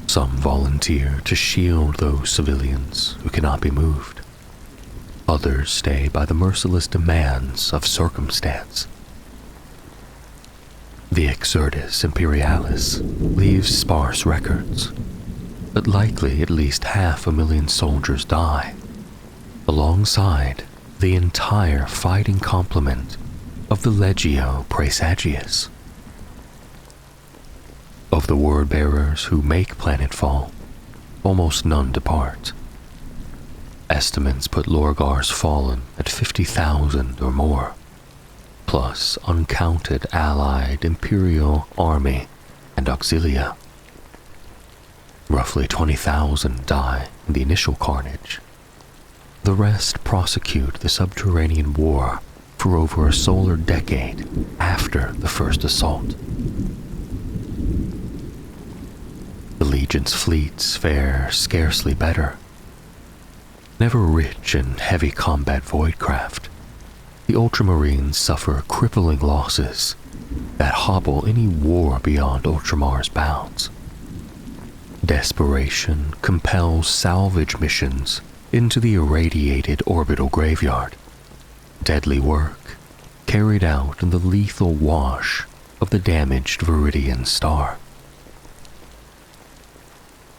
Some volunteer to shield those civilians who cannot be moved. Others stay by the merciless demands of circumstance. The Exertus Imperialis leaves sparse records, but likely at least 500,000 soldiers die, alongside the entire fighting complement of the Legio Praesagius. Of the word-bearers who make planetfall, almost none depart. Estimates put Lorgar's fallen at 50,000 or more, plus uncounted allied Imperial army and auxilia. Roughly 20,000 die in the initial carnage. The rest prosecute the subterranean war for over a solar decade after the first assault. The Legion's fleets fare scarcely better. Never rich in heavy combat voidcraft, the Ultramarines suffer crippling losses that hobble any war beyond Ultramar's bounds. Desperation compels salvage missions into the irradiated orbital graveyard, deadly work carried out in the lethal wash of the damaged Viridian star.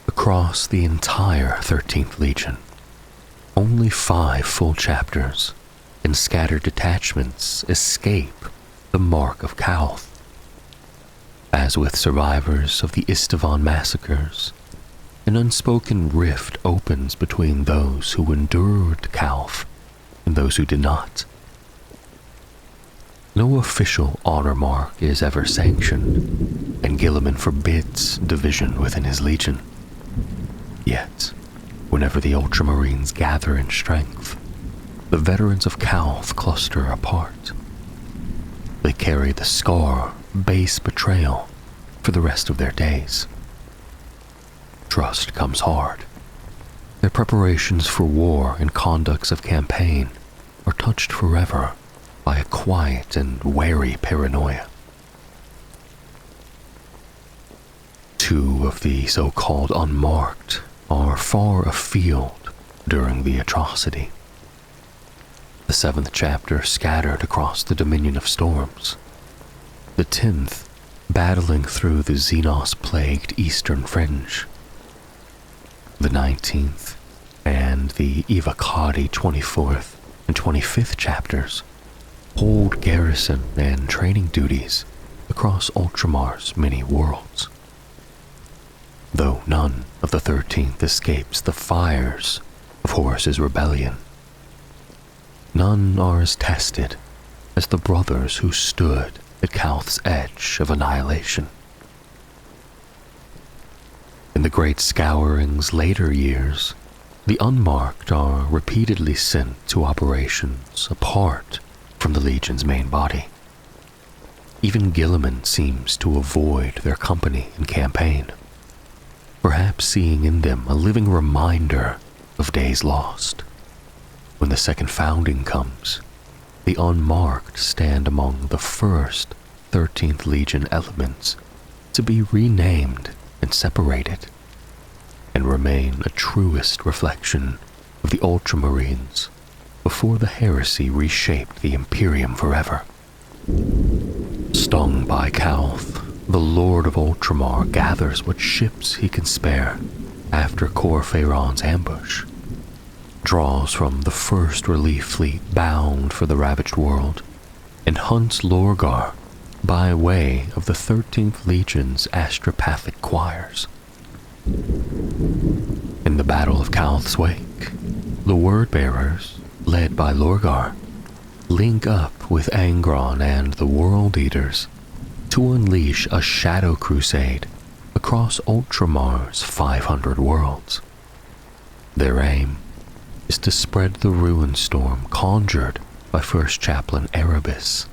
Across the entire 13th Legion, only 5 full chapters and scattered detachments escape the mark of Calth. As with survivors of the Istvan massacres, an unspoken rift opens between those who endured Calth and those who did not. No official honor mark is ever sanctioned, and Guilliman forbids division within his legion. Yet, whenever the Ultramarines gather in strength, the veterans of Calth cluster apart. They carry the scar of base betrayal for the rest of their days. Trust comes hard. Their preparations for war and conducts of campaign are touched forever by a quiet and wary paranoia. 2 of the so-called unmarked are far afield during the atrocity. The 7th chapter scattered across the Dominion of Storms. The 10th battling through the Xenos-plagued eastern fringe. The 19th and the Evocati 24th and 25th chapters hold garrison and training duties across Ultramar's many worlds. Though none of the 13th escapes the fires of Horus's rebellion, none are as tested as the brothers who stood at Calth's edge of annihilation. In the Great Scouring's later years, the unmarked are repeatedly sent to operations apart from the Legion's main body. Even Guilliman seems to avoid their company in campaign, perhaps seeing in them a living reminder of days lost. When the second founding comes, the unmarked stand among the first 13th Legion elements to be renamed and separated, and remain a truest reflection of the Ultramarines before the heresy reshaped the Imperium forever. Stung by Calth, the Lord of Ultramar gathers what ships he can spare after Cor Phaeron's ambush, draws from the first relief fleet bound for the ravaged world, and hunts Lorgar by way of the 13th Legion's astropathic choirs. In the Battle of Calth's wake, the Word-Bearers, led by Lorgar, link up with Angron and the World Eaters to unleash a shadow crusade across Ultramar's 500 worlds. Their aim is to spread the ruin storm conjured by First Chaplain Erebus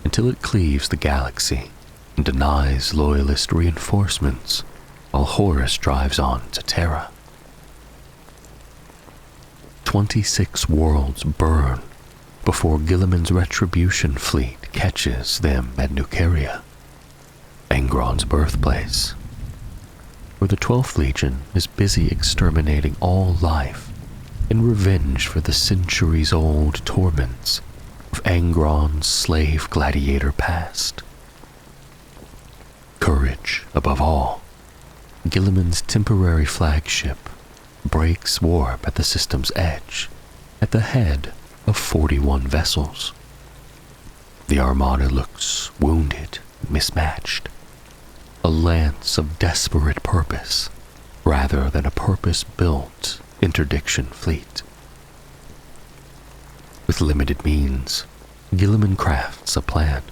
until it cleaves the galaxy and denies loyalist reinforcements while Horus drives on to Terra. 26 worlds burn before Guilliman's retribution fleet catches them at Nuceria, Angron's birthplace, where the 12th Legion is busy exterminating all life in revenge for the centuries-old torments of Angron's slave gladiator past. Courage above all, Guilliman's temporary flagship breaks warp at the system's edge at the head of 41 vessels. The armada looks wounded, mismatched, a lance of desperate purpose rather than a purpose-built interdiction fleet. With limited means, Guilliman crafts a plan.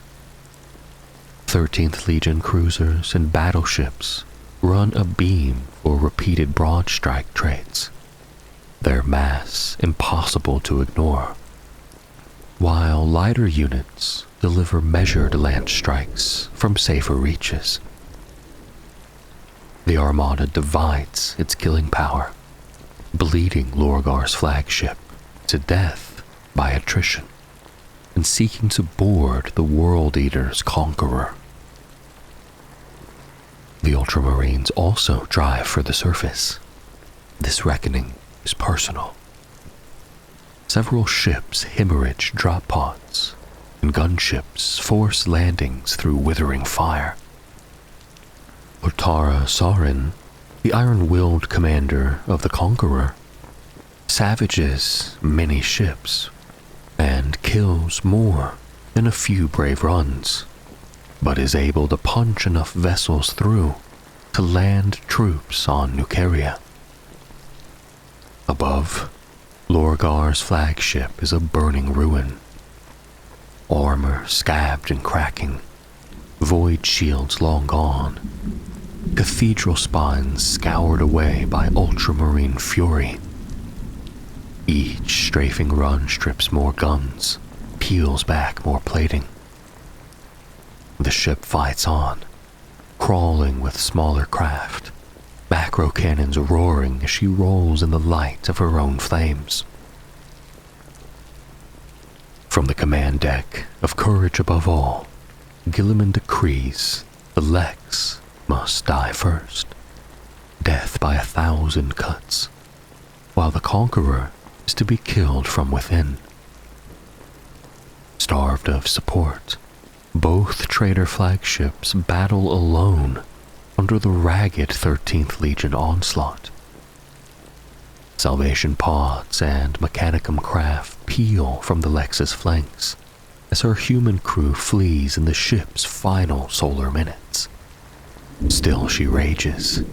13th Legion cruisers and battleships run a beam for repeated broad strike traits, their mass impossible to ignore, while lighter units deliver measured lance strikes from safer reaches. The armada divides its killing power, bleeding Lorgar's flagship to death by attrition and seeking to board the World Eater's conqueror. The Ultramarines also drive for the surface. This reckoning is personal. Several ships hemorrhage drop pods, and gunships force landings through withering fire. Otara Sarin, the iron-willed commander of the Conqueror, savages many ships and kills more than a few brave runs, but is able to punch enough vessels through to land troops on Nuceria. Above, Lorgar's flagship is a burning ruin. Armor scabbed and cracking, void shields long gone, cathedral spines scoured away by ultramarine fury. Each strafing run strips more guns, peels back more plating. The ship fights on, crawling with smaller craft, macro cannons roaring as she rolls in the light of her own flames. From the command deck of Courage Above All, Guilliman decrees the Lex must die first, death by 1,000 cuts, while the Conqueror is to be killed from within. Starved of support, both traitor flagships battle alone under the ragged 13th Legion onslaught. Salvation pods and Mechanicum craft peel from the Lex's flanks as her human crew flees in the ship's final solar minutes. Still she rages.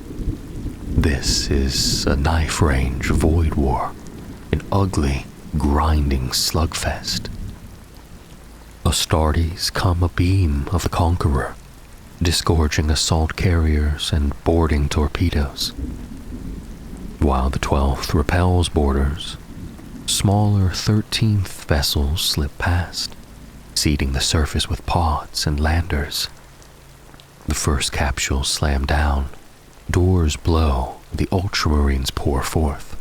This is a knife-range void war, an ugly, grinding slugfest. Astartes come abeam of the Conqueror, disgorging assault carriers and boarding torpedoes. While the 12th repels boarders, smaller 13th vessels slip past, seeding the surface with pods and landers. The first capsules slam down, doors blow, the Ultramarines pour forth,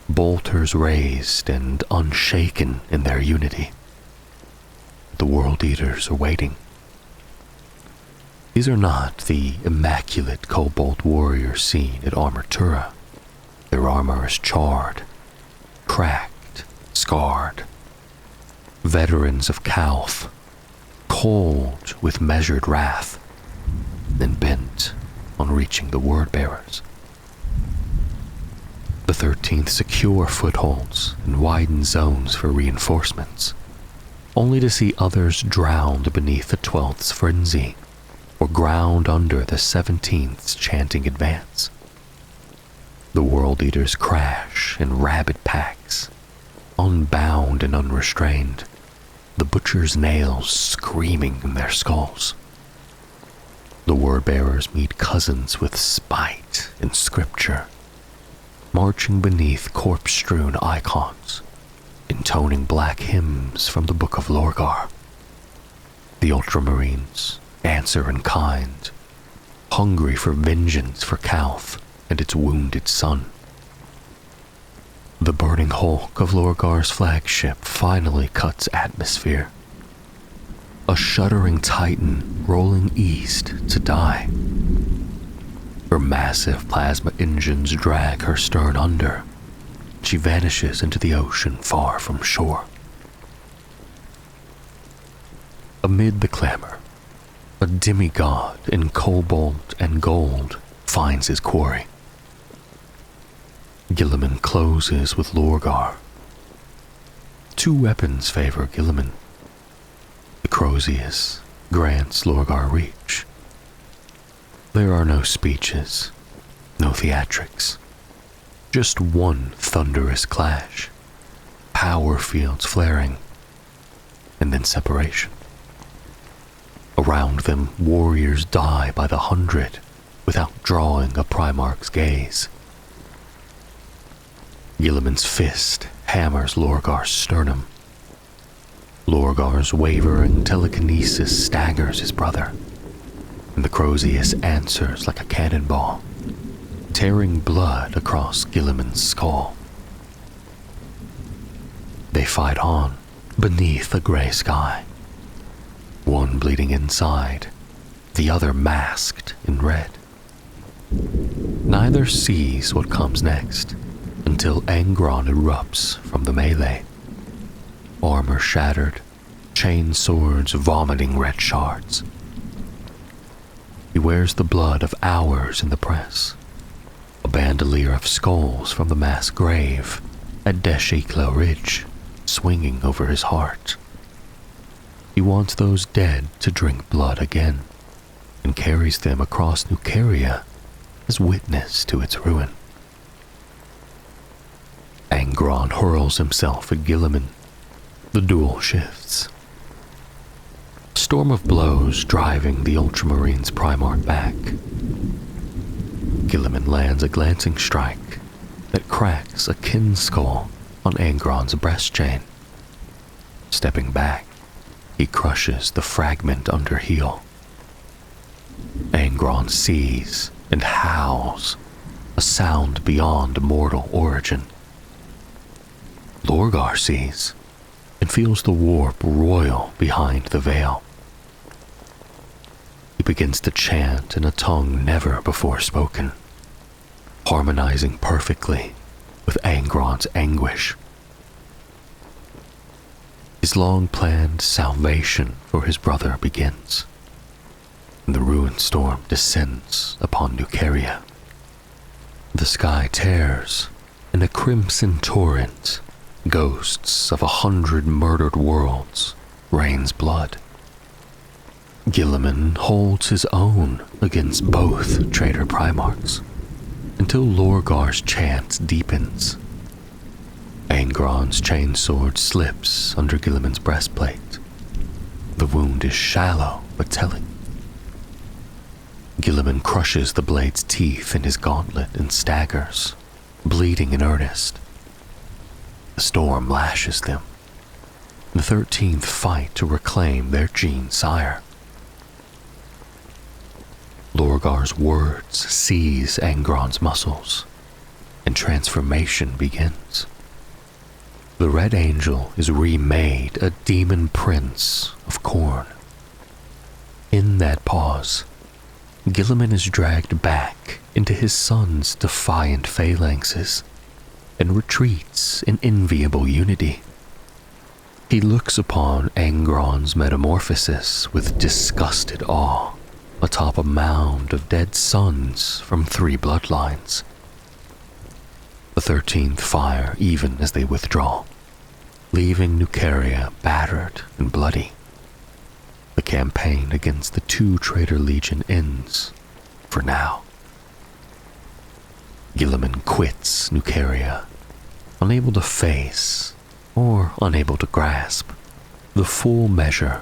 bolters raised and unshaken in their unity. The World Eaters are waiting. These are not the immaculate Cobalt warriors seen at Armatura. Their armor is charred, cracked, scarred. Veterans of Calth, cold with measured wrath, then bent on reaching the word-bearers. The 13th secure footholds and widen zones for reinforcements, only to see others drowned beneath the 12th's frenzy or ground under the 17th's chanting advance. The World Eaters crash in rabid packs, unbound and unrestrained, the butcher's nails screaming in their skulls. The word-bearers meet cousins with spite and scripture, marching beneath corpse-strewn icons, intoning black hymns from the Book of Lorgar. The Ultramarines answer in kind, hungry for vengeance for Calth and its wounded son. The burning hulk of Lorgar's flagship finally cuts atmosphere, a shuddering titan rolling east to die. Her massive plasma engines drag her stern under. She vanishes into the ocean far from shore. Amid the clamor, a demigod in cobalt and gold finds his quarry. Guilliman closes with Lorgar. Two weapons favor Guilliman. The Crozius grants Lorgar reach. There are no speeches, no theatrics, just one thunderous clash, power fields flaring, and then separation. Around them, warriors die by the hundred without drawing a Primarch's gaze. Guilliman's fist hammers Lorgar's sternum. Lorgar's wavering telekinesis staggers his brother, and the Crozius answers like a cannonball, tearing blood across Guilliman's skull. They fight on beneath a gray sky, one bleeding inside, the other masked in red. Neither sees what comes next until Angron erupts from the melee, armor shattered, chain swords vomiting red shards. He wears the blood of hours in the press, a bandolier of skulls from the mass grave at Deshikla Ridge swinging over his heart. He wants those dead to drink blood again, and carries them across Nuceria as witness to its ruin. Angron hurls himself at Guilliman. The duel shifts. A storm of blows driving the Ultramarines' Primarch back. Guilliman lands a glancing strike that cracks a kin skull on Angron's breast chain. Stepping back, he crushes the fragment under heel. Angron sees and howls, a sound beyond mortal origin. Lorgar sees and feels the warp roil behind the veil. He begins to chant in a tongue never before spoken, harmonizing perfectly with Angron's anguish. His long-planned salvation for his brother begins, and the ruin storm descends upon Nuceria. The sky tears, and a crimson torrent, ghosts of 100 murdered worlds, rains blood. Guilliman holds his own against both traitor Primarchs, until Lorgar's chant deepens. Angron's chainsword slips under Guilliman's breastplate. The wound is shallow but telling. Guilliman crushes the blade's teeth in his gauntlet and staggers, bleeding in earnest. The storm lashes them. The 13th fight to reclaim their gene sire. Lorgar's words seize Angron's muscles, and transformation begins. The Red Angel is remade a demon prince of Khorne. In that pause, Guilliman is dragged back into his son's defiant phalanxes and retreats in enviable unity. He looks upon Angron's metamorphosis with disgusted awe atop a mound of dead sons from 3 bloodlines. The 13th fire even as they withdraw, leaving Nuceria battered and bloody. The campaign against the 2 traitor legion ends, for now. Guilliman quits Nuceria, unable to face, or unable to grasp, the full measure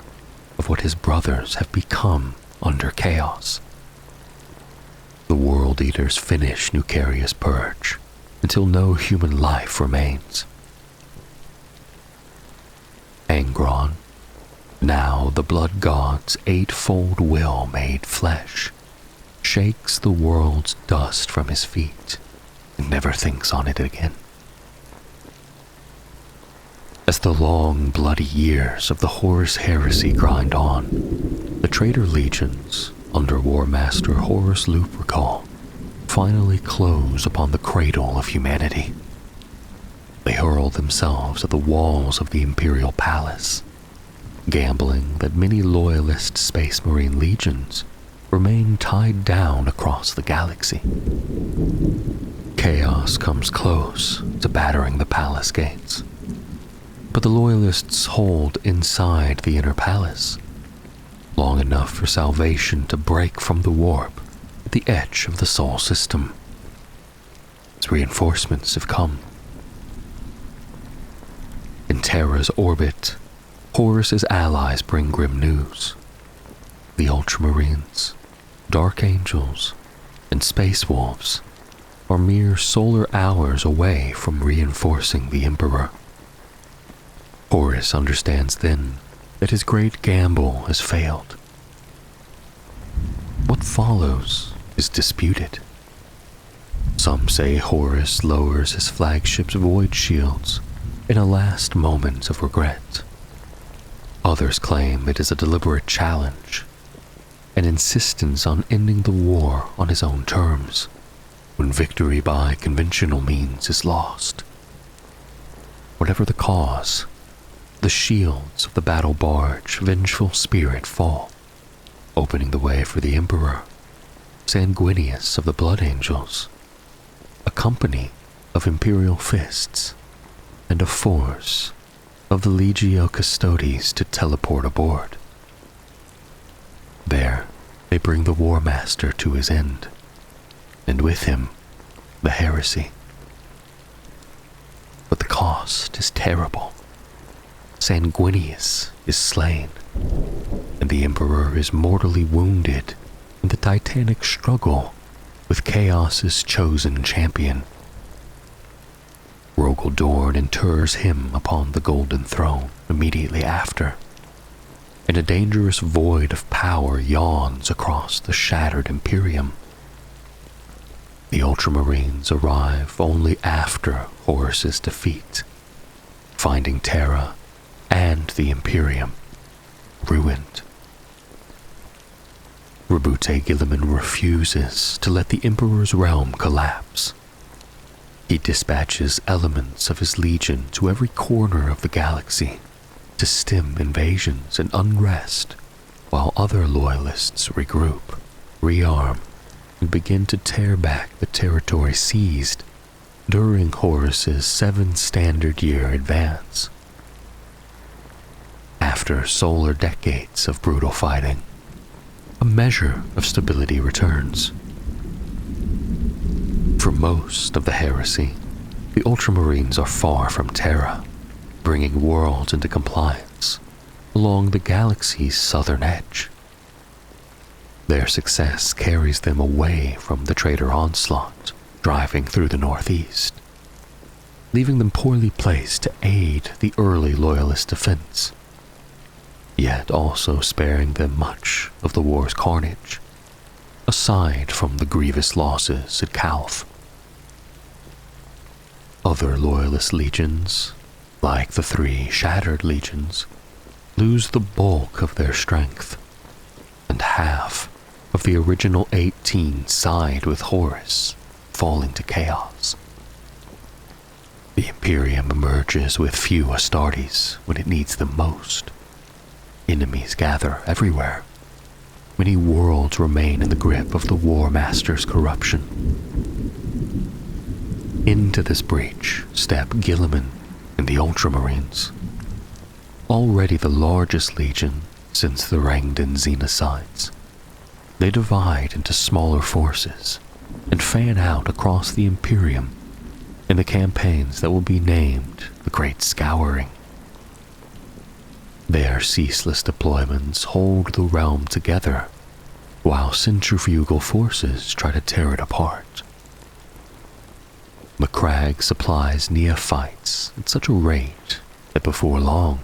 of what his brothers have become under Chaos. The World Eaters finish Nuceria's purge until no human life remains. Angron, now the blood god's 8-fold will made flesh, shakes the world's dust from his feet and never thinks on it again. As the long, bloody years of the Horus heresy grind on, the traitor legions, under War Master Horus Lupercal, finally close upon the cradle of humanity. They hurl themselves at the walls of the Imperial Palace, gambling that many loyalist Space Marine legions remain tied down across the galaxy. Chaos comes close to battering the palace gates, but the Loyalists hold inside the inner palace, long enough for salvation to break from the warp at the edge of the Sol system. Its reinforcements have come. In Terra's orbit, Horus's allies bring grim news. The Ultramarines, Dark Angels, and Space Wolves are mere solar hours away from reinforcing the Emperor. Horus understands then that his great gamble has failed. What follows is disputed. Some say Horus lowers his flagship's void shields in a last moment of regret. Others claim it is a deliberate challenge, an insistence on ending the war on his own terms, when victory by conventional means is lost. Whatever the cause, the shields of the battle barge Vengeful Spirit fall, opening the way for the Emperor, Sanguinius of the Blood Angels, a company of Imperial Fists, and a force of the Legio Custodes to teleport aboard. There, they bring the War Master to his end, and with him, the heresy. But the cost is terrible. Sanguinius is slain, and the Emperor is mortally wounded in the titanic struggle with Chaos's chosen champion. Rogel Dorn inters him upon the Golden Throne immediately after, and a dangerous void of power yawns across the shattered Imperium. The Ultramarines arrive only after Horus's defeat, finding Terra and the Imperium ruined. Roboute Guilliman refuses to let the Emperor's realm collapse. He dispatches elements of his legion to every corner of the galaxy to stem invasions and unrest, while other loyalists regroup, rearm, and begin to tear back the territory seized during Horus's 7 standard year advance. After solar decades of brutal fighting, a measure of stability returns. For most of the heresy, the Ultramarines are far from Terra, bringing worlds into compliance along the galaxy's southern edge. Their success carries them away from the traitor onslaught, driving through the northeast, leaving them poorly placed to aid the early Loyalist defense, yet also sparing them much of the war's carnage, aside from the grievous losses at Calth. Other Loyalist legions, like the 3 Shattered Legions, lose the bulk of their strength, and half of the original 18 side with Horus, falling to Chaos. The Imperium emerges with few Astartes when it needs them most. Enemies gather everywhere. Many worlds remain in the grip of the War Master's corruption. Into this breach step Guilliman and the Ultramarines, already the largest legion since the Rangdan Xenocides. They divide into smaller forces and fan out across the Imperium in the campaigns that will be named the Great Scouring. Their ceaseless deployments hold the realm together, while centrifugal forces try to tear it apart. Macragge supplies neophytes at such a rate that before long,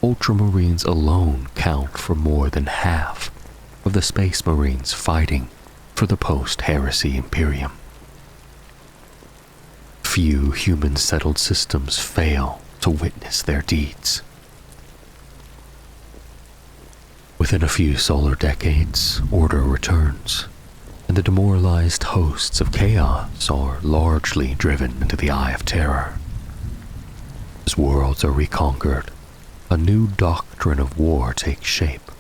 Ultramarines alone count for more than half of the Space Marines fighting for the post-heresy Imperium. Few human-settled systems fail to witness their deeds. Within a few solar decades, order returns, and the demoralized hosts of chaos are largely driven into the Eye of Terror. As worlds are reconquered, a new doctrine of war takes shape.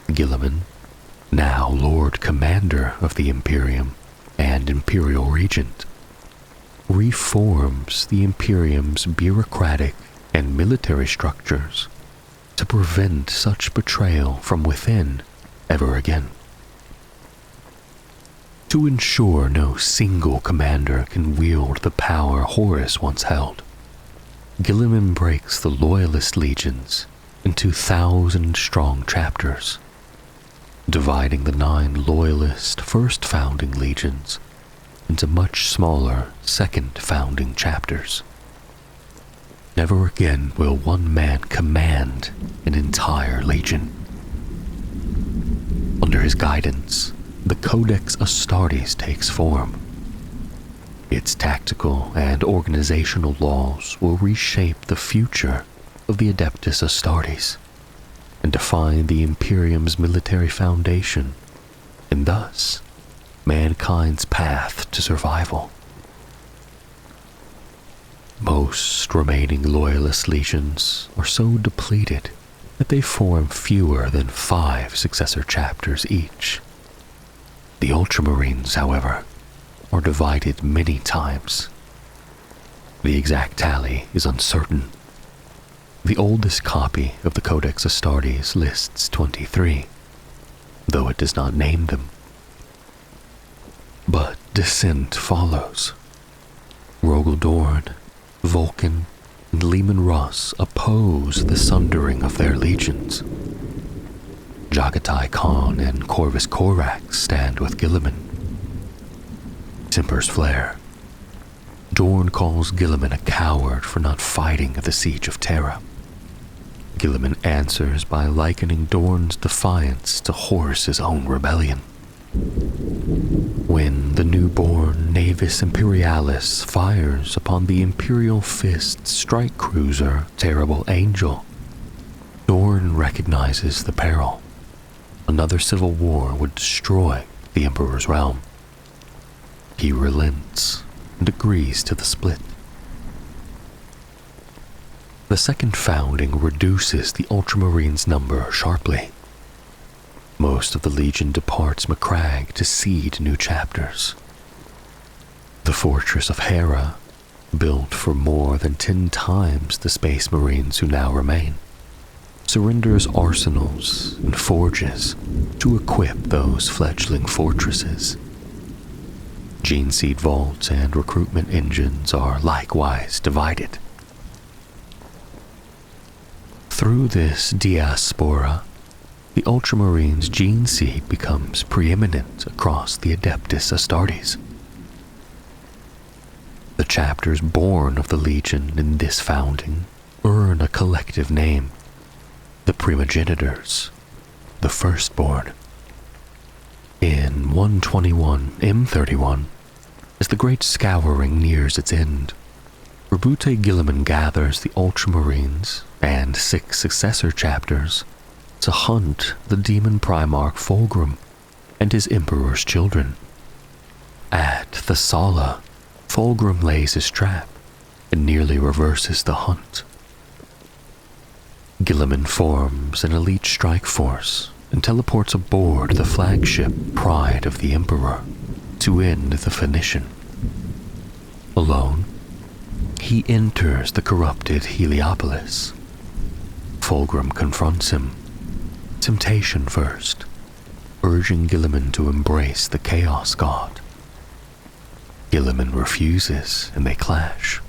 Guilliman, now Lord Commander of the Imperium and Imperial Regent, reforms the Imperium's bureaucratic and military structures to prevent such betrayal from within ever again. To ensure no single commander can wield the power Horus once held, Guilliman breaks the Loyalist legions into 1,000-strong chapters, dividing the 9 Loyalist first founding legions into much smaller second founding chapters. Never again will one man command an entire legion. Under his guidance, the Codex Astartes takes form. Its tactical and organizational laws will reshape the future of the Adeptus Astartes and define the Imperium's military foundation, and thus mankind's path to survival. Most remaining Loyalist legions are so depleted that they form fewer than 5 successor chapters each. The Ultramarines, however, are divided many times. The exact tally is uncertain. The oldest copy of the Codex Astartes lists 23, though it does not name them. But dissent follows. Rogal Dorn, Vulcan, and Leman Russ oppose the sundering of their legions. Jagatai Khan and Corvus Corax stand with Guilliman. Tempers flare. Dorn calls Guilliman a coward for not fighting at the Siege of Terra. Guilliman answers by likening Dorn's defiance to Horus's own rebellion. When the newborn Navis Imperialis fires upon the Imperial Fist strike cruiser Terrible Angel, Dorn recognizes the peril. Another civil war would destroy the Emperor's realm. He relents and agrees to the split. The second founding reduces the Ultramarines' number sharply. Most of the Legion departs Macragge to seed new chapters. The fortress of Hera, built for more than 10 times the Space Marines who now remain, surrenders arsenals and forges to equip those fledgling fortresses. Gene seed vaults and recruitment engines are likewise divided. Through this diaspora, the Ultramarines' gene seed becomes preeminent across the Adeptus Astartes. The chapters born of the Legion in this founding earn a collective name: the Primogenitors, the Firstborn. In 121 M31, as the Great Scouring nears its end, Roboute Guilliman gathers the Ultramarines and 6 successor chapters to hunt the demon Primarch Fulgrim and his Emperor's children. At Thessala, Fulgrim lays his trap and nearly reverses the hunt. Guilliman forms an elite strike force and teleports aboard the flagship Pride of the Emperor to end the Phoenician. Alone, he enters the corrupted Heliopolis. Fulgrim confronts him, temptation first, urging Guilliman to embrace the Chaos God. Guilliman refuses and they clash.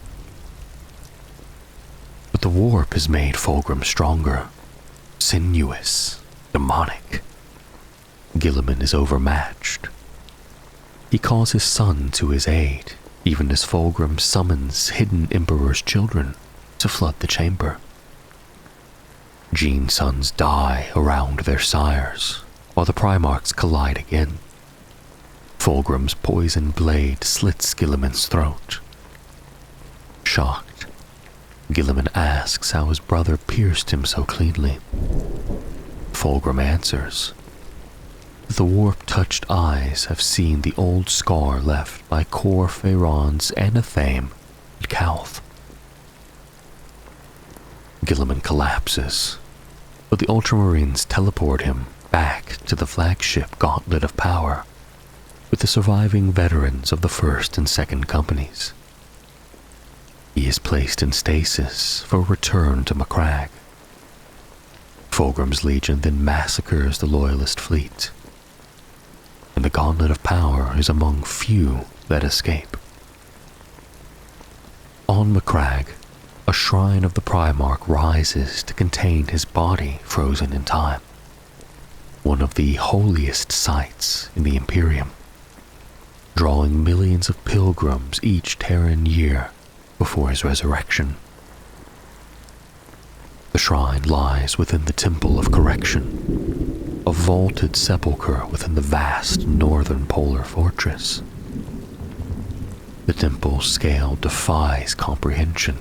But the warp has made Fulgrim stronger, sinuous, demonic. Guilliman is overmatched. He calls his son to his aid, even as Fulgrim summons hidden Emperor's children to flood the chamber. Gene's sons die around their sires, while the Primarchs collide again. Fulgrim's poisoned blade slits Guilliman's throat. Shocked, Guilliman asks how his brother pierced him so cleanly. Fulgrim answers, the warp-touched eyes have seen the old scar left by Cor Pharaon's Anathame at Calth. Guilliman collapses, but the Ultramarines teleport him back to the flagship Gauntlet of Power with the surviving veterans of the 1st and 2nd Companies. He is placed in stasis for return to Macragge. Fulgrim's legion then massacres the Loyalist fleet, and the Gauntlet of Power is among few that escape. On Macragge, a shrine of the Primarch rises to contain his body frozen in time, one of the holiest sites in the Imperium, drawing millions of pilgrims each Terran year before his resurrection. The shrine lies within the Temple of Correction, a vaulted sepulchre within the vast northern polar fortress. The temple's scale defies comprehension.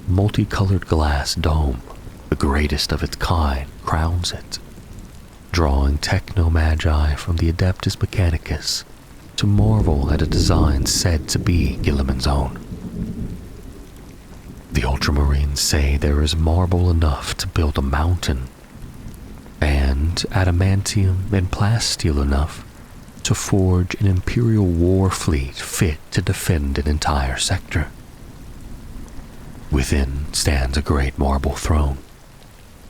Multicolored glass dome, the greatest of its kind, crowns it, drawing techno-magi from the Adeptus Mechanicus to marvel at a design said to be Guilliman's own. The Ultramarines say there is marble enough to build a mountain, and adamantium and plasteel enough to forge an Imperial war fleet fit to defend an entire sector. Within stands a great marble throne,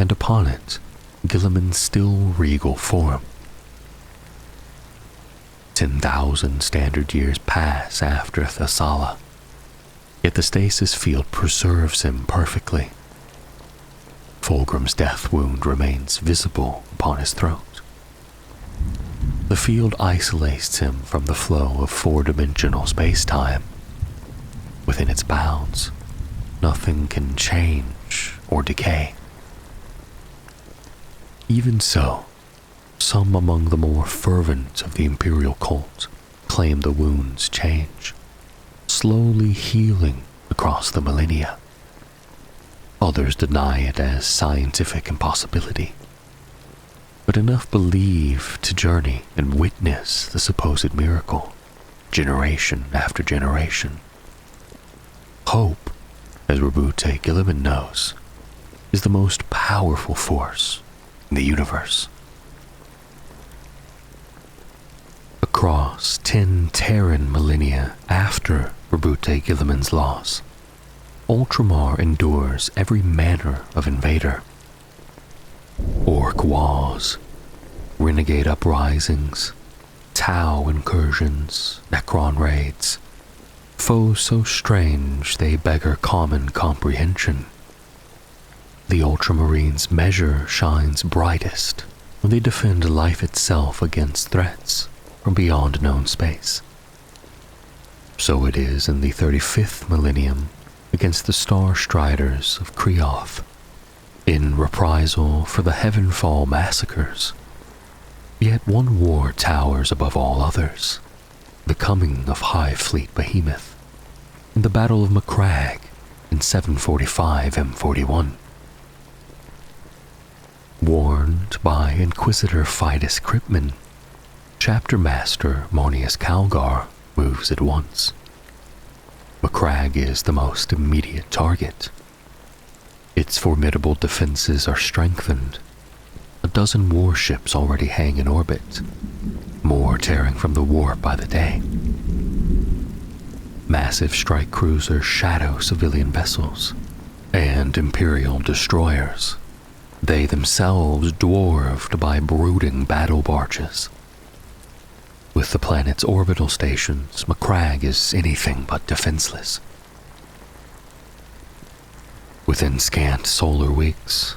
and upon it, Guilliman's still regal form. 10,000 standard years pass after Thessala, yet the stasis field preserves him perfectly. Fulgrim's death wound remains visible upon his throat. The field isolates him from the flow of four-dimensional space-time. Within its bounds, nothing can change or decay. Even so, some among the more fervent of the Imperial cult claim the wounds change, slowly healing across the millennia. Others deny it as scientific impossibility, but enough believe to journey and witness the supposed miracle, generation after generation. Hope, as Roboute Guilliman knows, is the most powerful force in the universe. Across 10 Terran millennia after Roboute Guilliman's loss, Ultramar endures every manner of invader. Orc wars, renegade uprisings, Tau incursions, Necron raids, foes so strange they beggar common comprehension. The Ultramarines' measure shines brightest when they defend life itself against threats from beyond known space. So it is in the 35th millennium against the Star Striders of Kreoth, in reprisal for the Heavenfall massacres. Yet one war towers above all others, the coming of High Fleet Behemoth, in the Battle of Macragge in 745 M41. Warned by Inquisitor Fidus Kryptman, Chapter Master Monius Calgar moves at once, Macragge is the most immediate target. Its formidable defenses are strengthened. A dozen warships already hang in orbit, more tearing from the warp by the day. Massive strike cruisers shadow civilian vessels, and Imperial destroyers, they themselves dwarfed by brooding battle barges. With the planet's orbital stations, Macragge is anything but defenseless. Within scant solar weeks,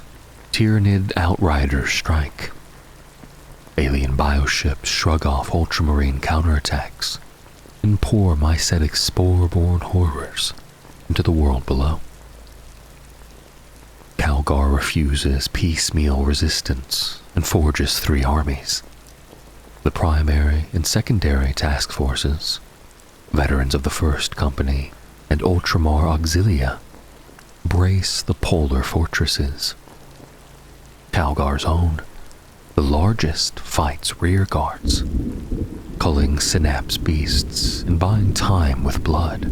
Tyranid outriders strike. Alien bioships shrug off Ultramarine counterattacks and pour mycetic spore-borne horrors into the world below. Calgar refuses piecemeal resistance and forges 3 armies. The primary and secondary task forces, veterans of the First Company and Ultramar Auxilia, brace the polar fortresses. Calgar's own, the largest, fights rear guards, culling synapse beasts and buying time with blood.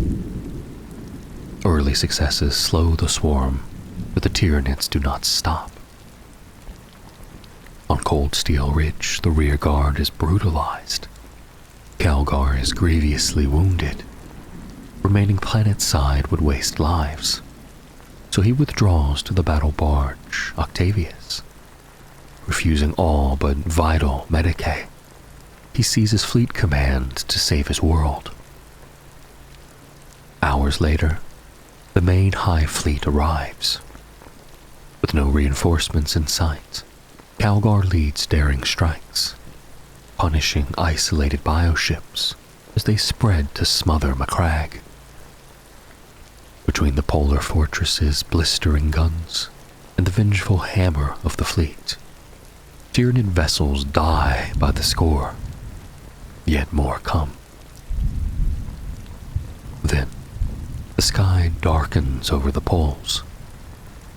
Early successes slow the swarm, but the Tyranids do not stop. On Cold Steel Ridge, the rear guard is brutalized. Calgar is grievously wounded. Remaining planet-side would waste lives, so he withdraws to the battle barge Octavius. Refusing all but vital medicae, he seizes fleet command to save his world. Hours later, the main High Fleet arrives. With no reinforcements in sight, Calgar leads daring strikes, punishing isolated bioships as they spread to smother Macragge. Between the polar fortress's blistering guns and the vengeful hammer of the fleet, Tyranid vessels die by the score, yet more come. Then, the sky darkens over the poles.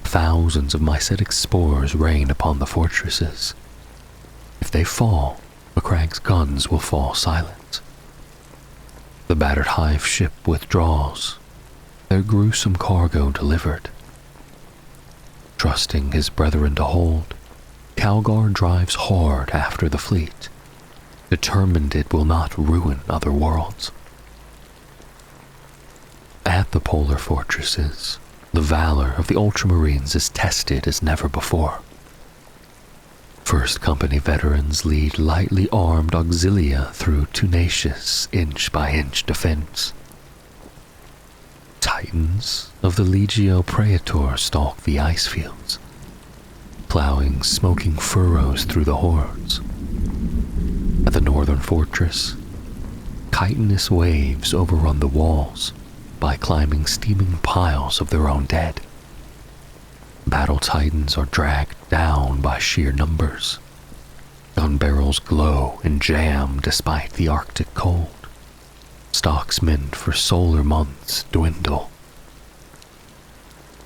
Thousands of mycetic spores rain upon the fortresses. If they fall, Macragge's guns will fall silent. The battered hive ship withdraws, their gruesome cargo delivered. Trusting his brethren to hold, Calgar drives hard after the fleet, determined it will not ruin other worlds. At the polar fortresses, the valor of the Ultramarines is tested as never before. First Company veterans lead lightly armed Auxilia through tenacious inch-by-inch defense. Titans of the Legio Praetor stalk the ice fields, plowing smoking furrows through the hordes. At the northern fortress, chitinous waves overrun the walls by climbing steaming piles of their own dead. Battle titans are dragged down by sheer numbers. Gun barrels glow and jam despite the Arctic cold. Stocks meant for solar months dwindle.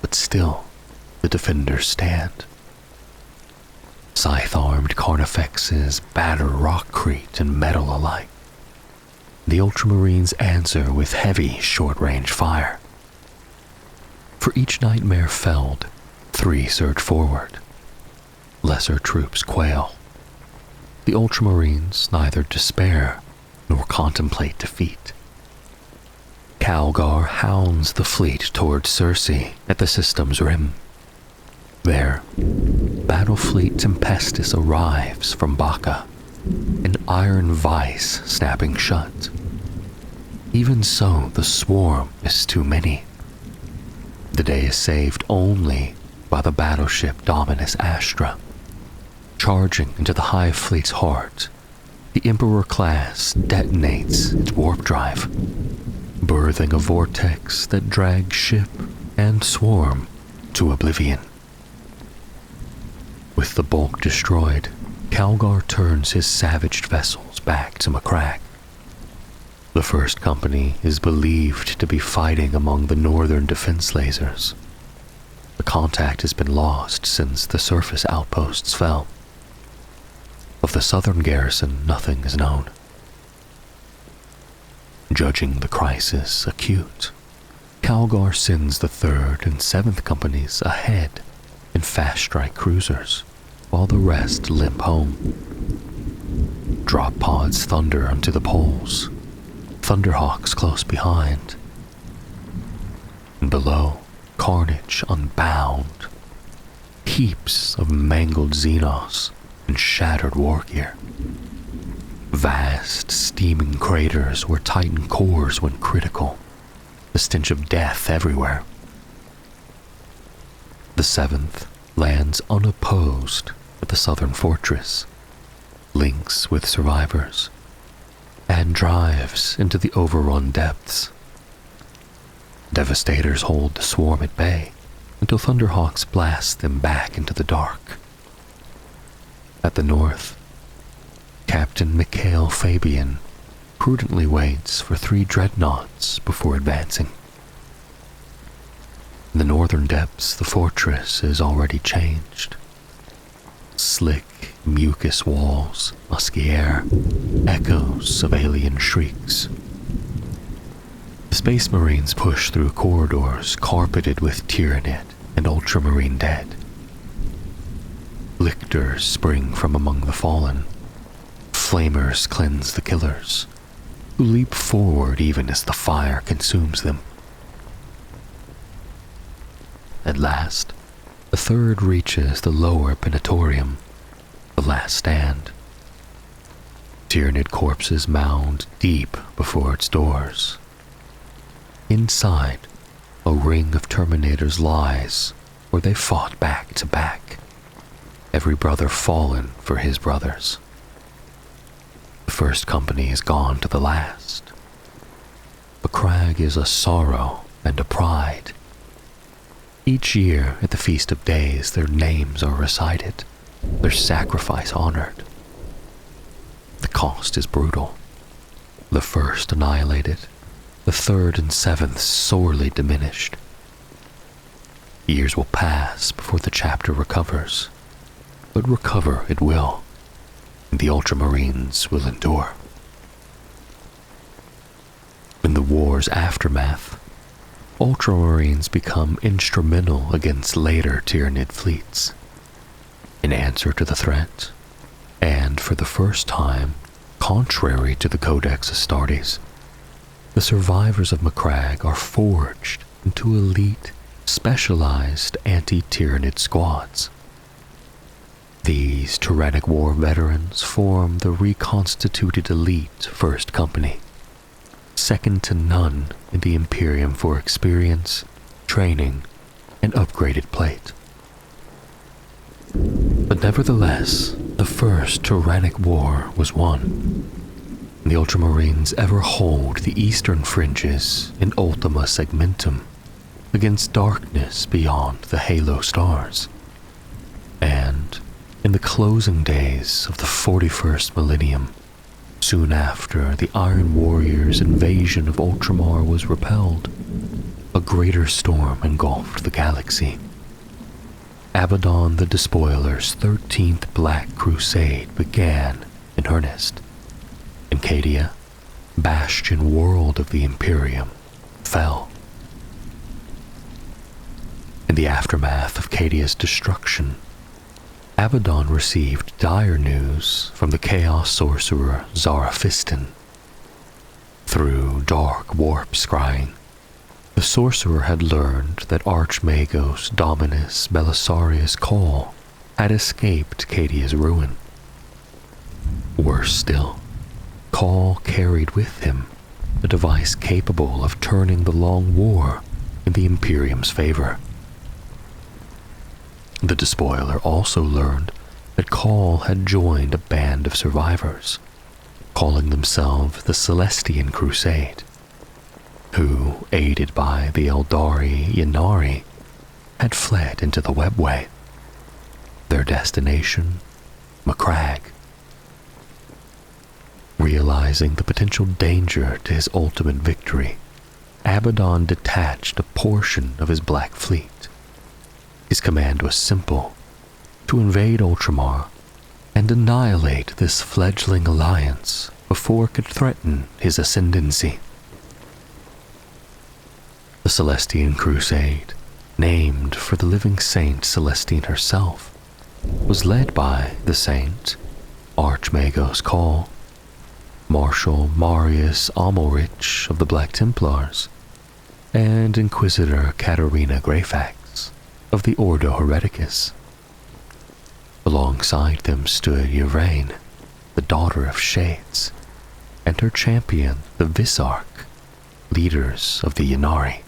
But still, the defenders stand. Scythe-armed carnifexes batter rockcrete and metal alike. The Ultramarines answer with heavy short-range fire. For each nightmare felled, 3 surge forward. Lesser troops quail. The Ultramarines neither despair nor contemplate defeat. Calgar hounds the fleet toward Circe at the system's rim. There, Battle Fleet Tempestus arrives from Baca, an iron vice snapping shut. Even so, the swarm is too many. The day is saved only by the battleship Dominus Astra. Charging into the Hive Fleet's heart, the Emperor class detonates its warp drive, birthing a vortex that drags ship and swarm to oblivion. With the bulk destroyed, Calgar turns his savaged vessels back to Macragge. The First Company is believed to be fighting among the northern defense lasers. The contact has been lost since the surface outposts fell. Of the southern garrison, nothing is known. Judging the crisis acute, Calgar sends the 3rd and 7th Companies ahead in fast-strike cruisers, while the rest limp home. Drop pods thunder onto the poles, Thunderhawks close behind. And below, carnage unbound. Heaps of mangled Xenos and shattered war gear. Vast, steaming craters where Titan cores went critical. The stench of death everywhere. The 7th lands unopposed at the southern fortress, links with survivors, and drives into the overrun depths. Devastators hold the swarm at bay until Thunderhawks blast them back into the dark. At the north, Captain Mikhail Fabian prudently waits for 3 dreadnoughts before advancing. In the northern depths, the fortress is already changed. Slick, mucus walls, musky air, echoes of alien shrieks. The Space Marines push through corridors carpeted with Tyranid and Ultramarine dead. Lictors spring from among the fallen. Flamers cleanse the killers, who leap forward even as the fire consumes them. At last, the 3rd reaches the lower Penatorium, the last stand. Tyranid corpses mound deep before its doors. Inside, a ring of Terminators lies where they fought back to back, every brother fallen for his brothers. The 1st Company is gone to the last. Macragge is a sorrow and a pride. Each year at the Feast of Days, their names are recited, their sacrifice honored. The cost is brutal. The 1st annihilated, the 3rd and 7th sorely diminished. Years will pass before the chapter recovers, but recover it will, and the Ultramarines will endure. In the war's aftermath, Ultramarines become instrumental against later Tyranid fleets. In answer to the threat, and for the first time, contrary to the Codex Astartes, the survivors of Macragge are forged into elite, specialized anti-Tyranid squads. These tyrannic war veterans form the reconstituted elite 1st Company, second to none in the Imperium for experience, training, and upgraded plate. But nevertheless, the first tyrannic war was won. The Ultramarines ever hold the eastern fringes in Ultima Segmentum against darkness beyond the halo stars. And in the closing days of the 41st millennium, soon after the Iron Warriors' invasion of Ultramar was repelled, a greater storm engulfed the galaxy. Abaddon the Despoiler's 13th Black Crusade began in earnest. And Cadia, bastion world of the Imperium, fell. In the aftermath of Cadia's destruction, Abaddon received dire news from the Chaos Sorcerer Zaraphiston. Through dark warp scrying, the sorcerer had learned that Archmagos Dominus Belisarius Call had escaped Cadia's ruin. Worse still, Call carried with him a device capable of turning the long war in the Imperium's favor. The Despoiler also learned that Call had joined a band of survivors, calling themselves the Celestian Crusade, who, aided by the Eldari Yanari, had fled into the Webway. Their destination, Macragge. Realizing the potential danger to his ultimate victory, Abaddon detached a portion of his Black Fleet. His command was simple: to invade Ultramar and annihilate this fledgling alliance before it could threaten his ascendancy. The The Celestian Crusade, named for the living saint Celestine herself, was led by the saint, Archmagos Call, Marshal Marius Amalrich of the Black Templars, and Inquisitor Katerina Greyfax of the Ordo Hereticus. Alongside them stood Yvraine, the daughter of Shades, and her champion, the Visarch, leaders of the Ynnari.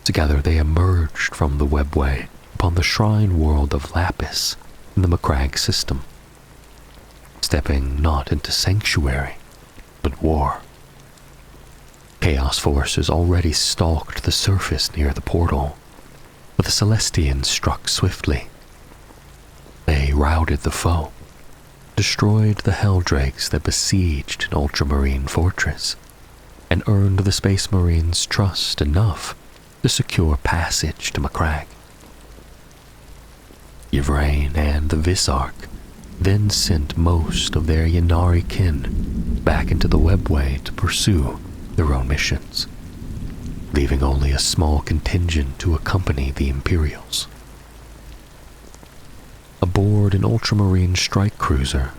Together they emerged from the webway upon the shrine world of Lapis in the Macragge system, stepping not into sanctuary, but war. Chaos forces already stalked the surface near the portal, but the Celestians struck swiftly. They routed the foe, destroyed the Helldrakes that besieged an Ultramarine fortress, and earned the Space Marines' trust enough to secure passage to Macragge. Yvraine and the Visarch then sent most of their Ynnari kin back into the webway to pursue their own missions, leaving only a small contingent to accompany the Imperials. Aboard an Ultramarine strike cruiser,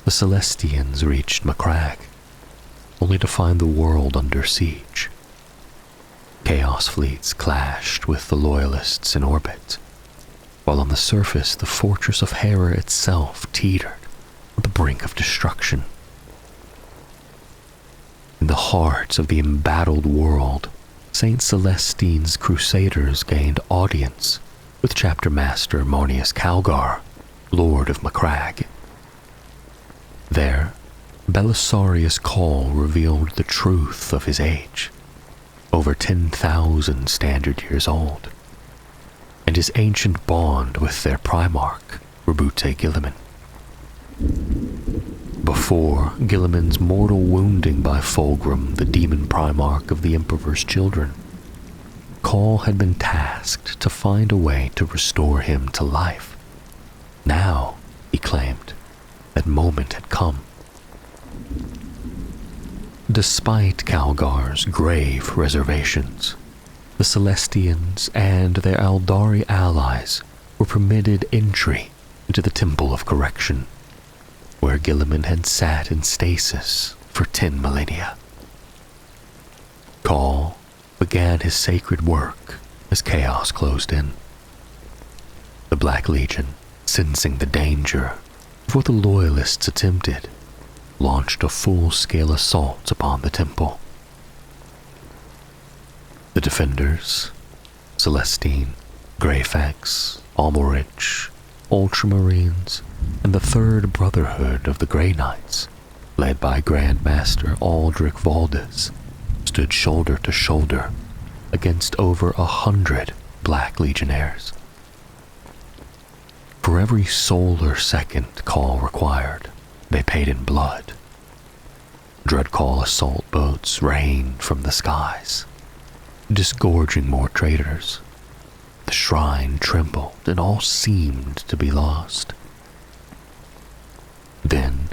the Celestians reached Macragge, only to find the world under siege. Chaos fleets clashed with the Loyalists in orbit, while on the surface the fortress of Hera itself teetered on the brink of destruction. In the heart of the embattled world, Saint Celestine's Crusaders gained audience with Chapter Master Marnius Calgar, Lord of Macragge. There, Belisarius Call revealed the truth of his age, over 10,000 standard years old, and his ancient bond with their Primarch, Roboute Guilliman. Before Guilliman's mortal wounding by Fulgrim, the demon Primarch of the Emperor's children, Call had been tasked to find a way to restore him to life. Now, he claimed, that moment had come. Despite Calgar's grave reservations, the Celestians and their Eldari allies were permitted entry into the Temple of Correction, where Guilliman had sat in stasis for 10 millennia. Call began his sacred work as chaos closed in. The Black Legion, sensing the danger of what the Loyalists attempted, launched a full-scale assault upon the temple. The defenders, Celestine, Greyfax, Amalrich, Ultramarines, and the Third Brotherhood of the Grey Knights, led by Grand Master Aldrich Valdez, stood shoulder to shoulder against over 100 Black Legionnaires. For every solar second Call required, they paid in blood. Dreadcall assault boats rained from the skies, disgorging more traitors. The shrine trembled and all seemed to be lost. Then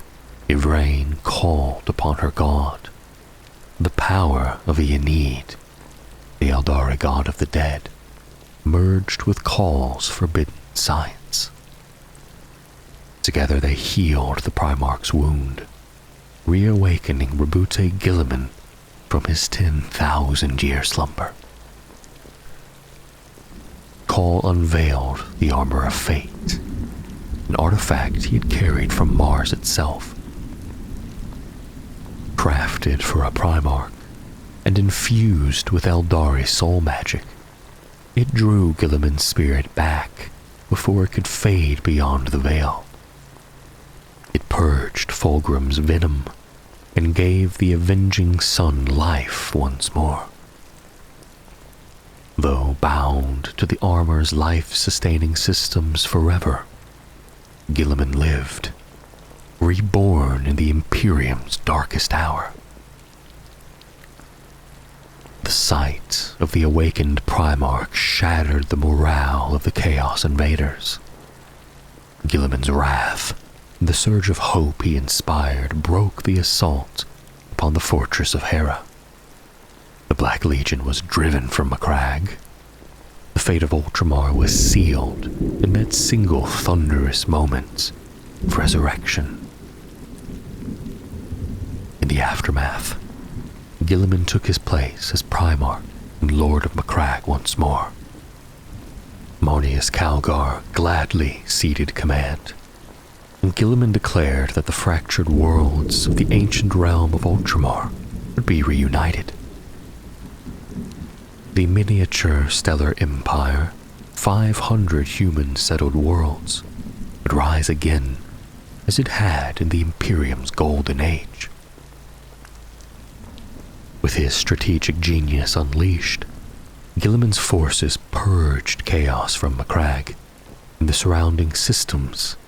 Yvraine called upon her god, the power of a Yennead, the Eldari god of the dead, merged with Call's forbidden science. Together they healed the Primarch's wound, reawakening Roboute Guilliman from his 10,000-year slumber. Call unveiled the Armor of Fate, an artifact he had carried from Mars itself. Crafted for a Primarch and infused with Eldari soul magic, it drew Guilliman's spirit back before it could fade beyond the veil. It purged Fulgrim's venom and gave the avenging sun life once more. Though bound to the armor's life-sustaining systems forever, Guilliman lived, reborn in the Imperium's darkest hour. The sight of the awakened Primarch shattered the morale of the Chaos Invaders. Guilliman's wrath, the surge of hope he inspired, broke the assault upon the fortress of Hera. The Black Legion was driven from Macragge. The fate of Ultramar was sealed in that single thunderous moment of resurrection. In the aftermath, Guilliman took his place as Primarch and Lord of Macragge once more. Marneus Calgar gladly ceded command, and Guilliman declared that the fractured worlds of the ancient realm of Ultramar would be reunited. The miniature stellar empire, 500 human-settled worlds, would rise again as it had in the Imperium's golden age. With his strategic genius unleashed, Guilliman's forces purged chaos from Macragge and the surrounding systems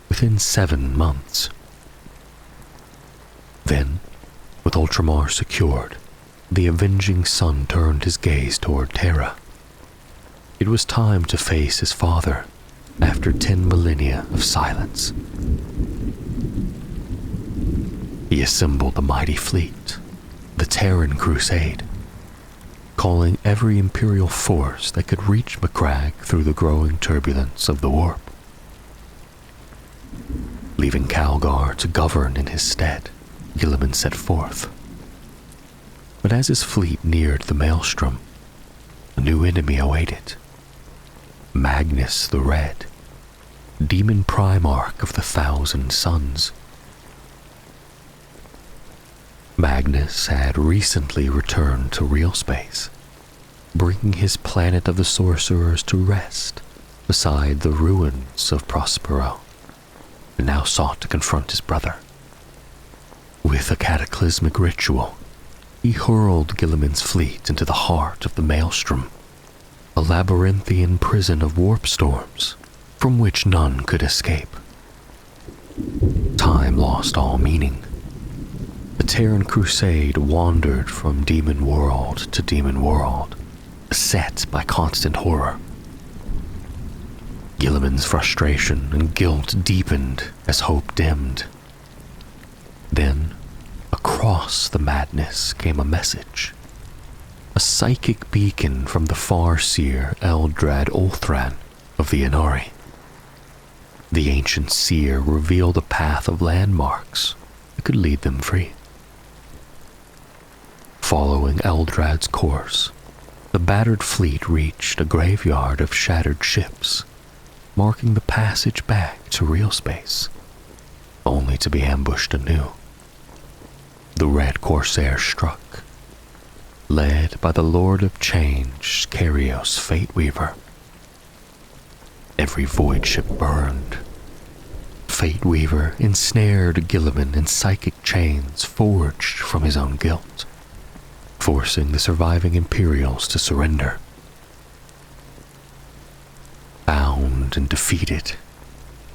within 7 months. Then, with Ultramar secured, the avenging son turned his gaze toward Terra. It was time to face his father after 10 millennia of silence. He assembled the mighty fleet, the Terran Crusade, calling every Imperial force that could reach Macragge through the growing turbulence of the warp. Leaving Calgar to govern in his stead, Guilliman set forth. But as his fleet neared the Maelstrom, a new enemy awaited. Magnus the Red, demon Primarch of the 1,000 Suns. Magnus had recently returned to real space, bringing his planet of the sorcerers to rest beside the ruins of Prospero, and now sought to confront his brother. With a cataclysmic ritual, he hurled Guilliman's fleet into the heart of the Maelstrom, a labyrinthian prison of warp storms from which none could escape. Time lost all meaning. The Terran Crusade wandered from demon world to demon world, beset by constant horror. Guilliman's frustration and guilt deepened as hope dimmed. Then, across the madness came a message. A psychic beacon from the far-seer Eldrad Ulthran of the Inari. The ancient seer revealed a path of landmarks that could lead them free. Following Eldrad's course, the battered fleet reached a graveyard of shattered ships, marking the passage back to real space, only to be ambushed anew. The Red Corsair struck, led by the Lord of Change, Karios Fateweaver. Every void ship burned. Fateweaver ensnared Guilliman in psychic chains forged from his own guilt, forcing the surviving Imperials to surrender. Bound and defeated,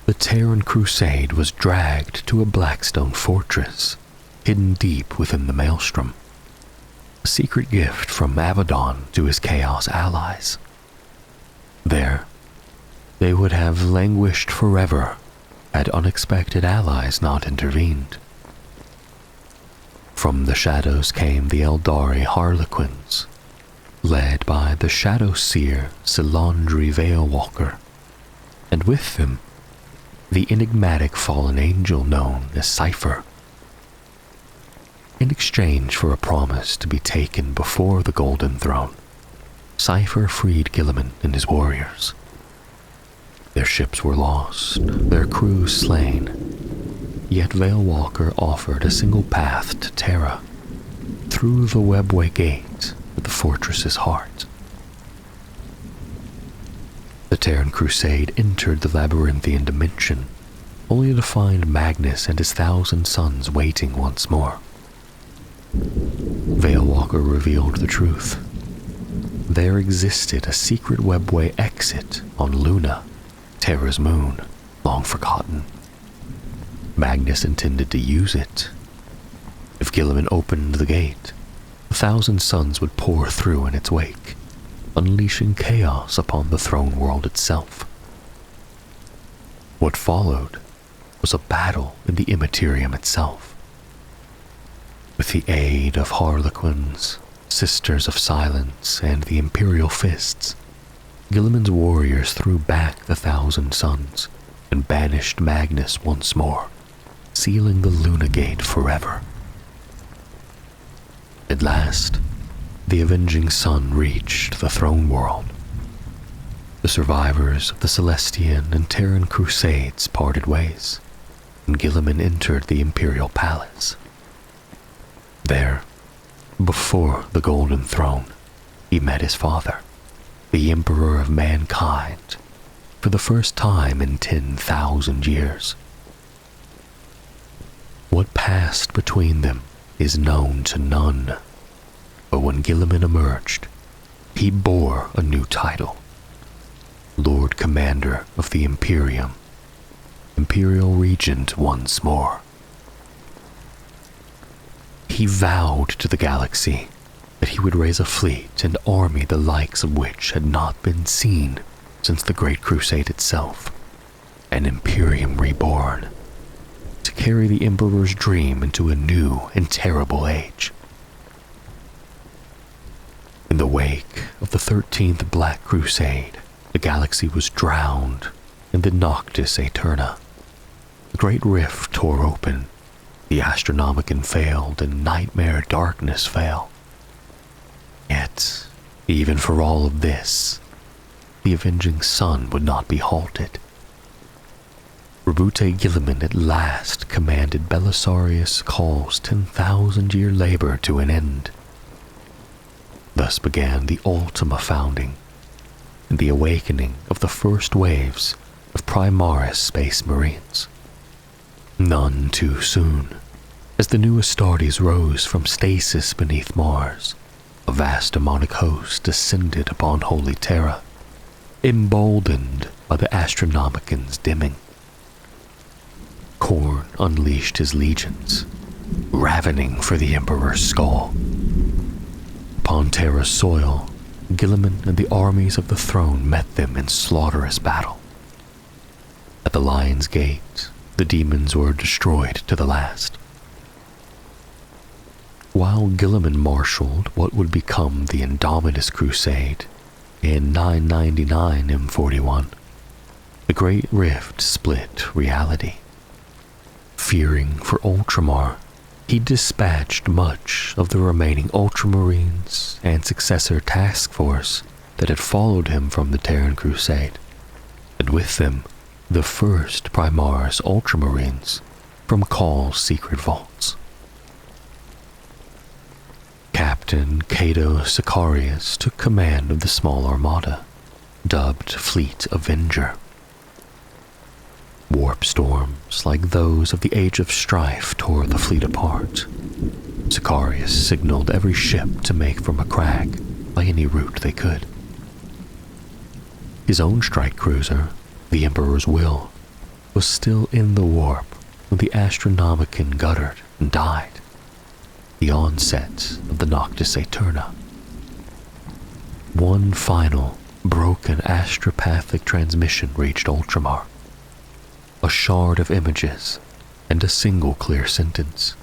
the Terran Crusade was dragged to a Blackstone fortress, hidden deep within the Maelstrom, a secret gift from Abaddon to his Chaos allies. There, they would have languished forever had unexpected allies not intervened. From the shadows came the Eldari Harlequins, led by the Shadow Seer Silandri Veilwalker, and with them, the enigmatic fallen angel known as Cypher. In exchange for a promise to be taken before the Golden Throne, Cypher freed Guilliman and his warriors. Their ships were lost, their crews slain, yet Veilwalker offered a single path to Terra, through the webway gate at the fortress's heart. The Terran Crusade entered the labyrinthian dimension, only to find Magnus and his 1,000 sons waiting once more. Veilwalker revealed the truth. There existed a secret webway exit on Luna, Terra's moon, long forgotten. Magnus intended to use it. If Guilliman opened the gate, 1,000 suns would pour through in its wake, unleashing chaos upon the throne world itself. What followed was a battle in the Imperium itself. With the aid of Harlequins, Sisters of Silence, and the Imperial Fists, Guilliman's warriors threw back the Thousand Suns and banished Magnus once more, sealing the Luna Gate forever. At last, the avenging sun reached the throne world. The survivors of the Celestian and Terran Crusades parted ways, and Guilliman entered the Imperial Palace. There, before the Golden Throne, he met his father, the Emperor of Mankind, for the first time in 10,000 years. What passed between them is known to none, but when Guilliman emerged, he bore a new title: Lord Commander of the Imperium, Imperial Regent once more. He vowed to the galaxy that he would raise a fleet and army the likes of which had not been seen since the Great Crusade itself, an Imperium reborn, to carry the Emperor's dream into a new and terrible age. In the wake of the 13th Black Crusade, the galaxy was drowned in the Noctis Aeterna. The Great Rift tore open, the Astronomicon failed, and Nightmare Darkness fell. Yet, even for all of this, the avenging sun would not be halted. Roboute Guilliman at last commanded Belisarius Caul's 10,000-year labor to an end. Thus began the Ultima founding, and the awakening of the first waves of Primaris Space Marines. None too soon, as the new Astartes rose from stasis beneath Mars, a vast demonic host descended upon Holy Terra, emboldened by the Astronomicon's dimming. Khorne unleashed his legions, ravening for the Emperor's skull. Upon Terra's soil, Guilliman and the armies of the throne met them in slaughterous battle. At the Lion's Gate, the demons were destroyed to the last. While Guilliman marshaled what would become the Indomitus Crusade in 999 M41, the Great Rift split reality. Fearing for Ultramar, he dispatched much of the remaining Ultramarines and successor task force that had followed him from the Terran Crusade, and with them the first Primaris Ultramarines from Caul's secret vaults. Captain Cato Sicarius took command of the small armada, dubbed Fleet Avenger. Warp storms like those of the Age of Strife tore the fleet apart. Sicarius signaled every ship to make for Macragge by any route they could. His own strike cruiser, the Emperor's Will, was still in the warp when the Astronomicon guttered and died, the onset of the Noctis Aeterna. One final, broken astropathic transmission reached Ultramar, a shard of images and a single clear sentence.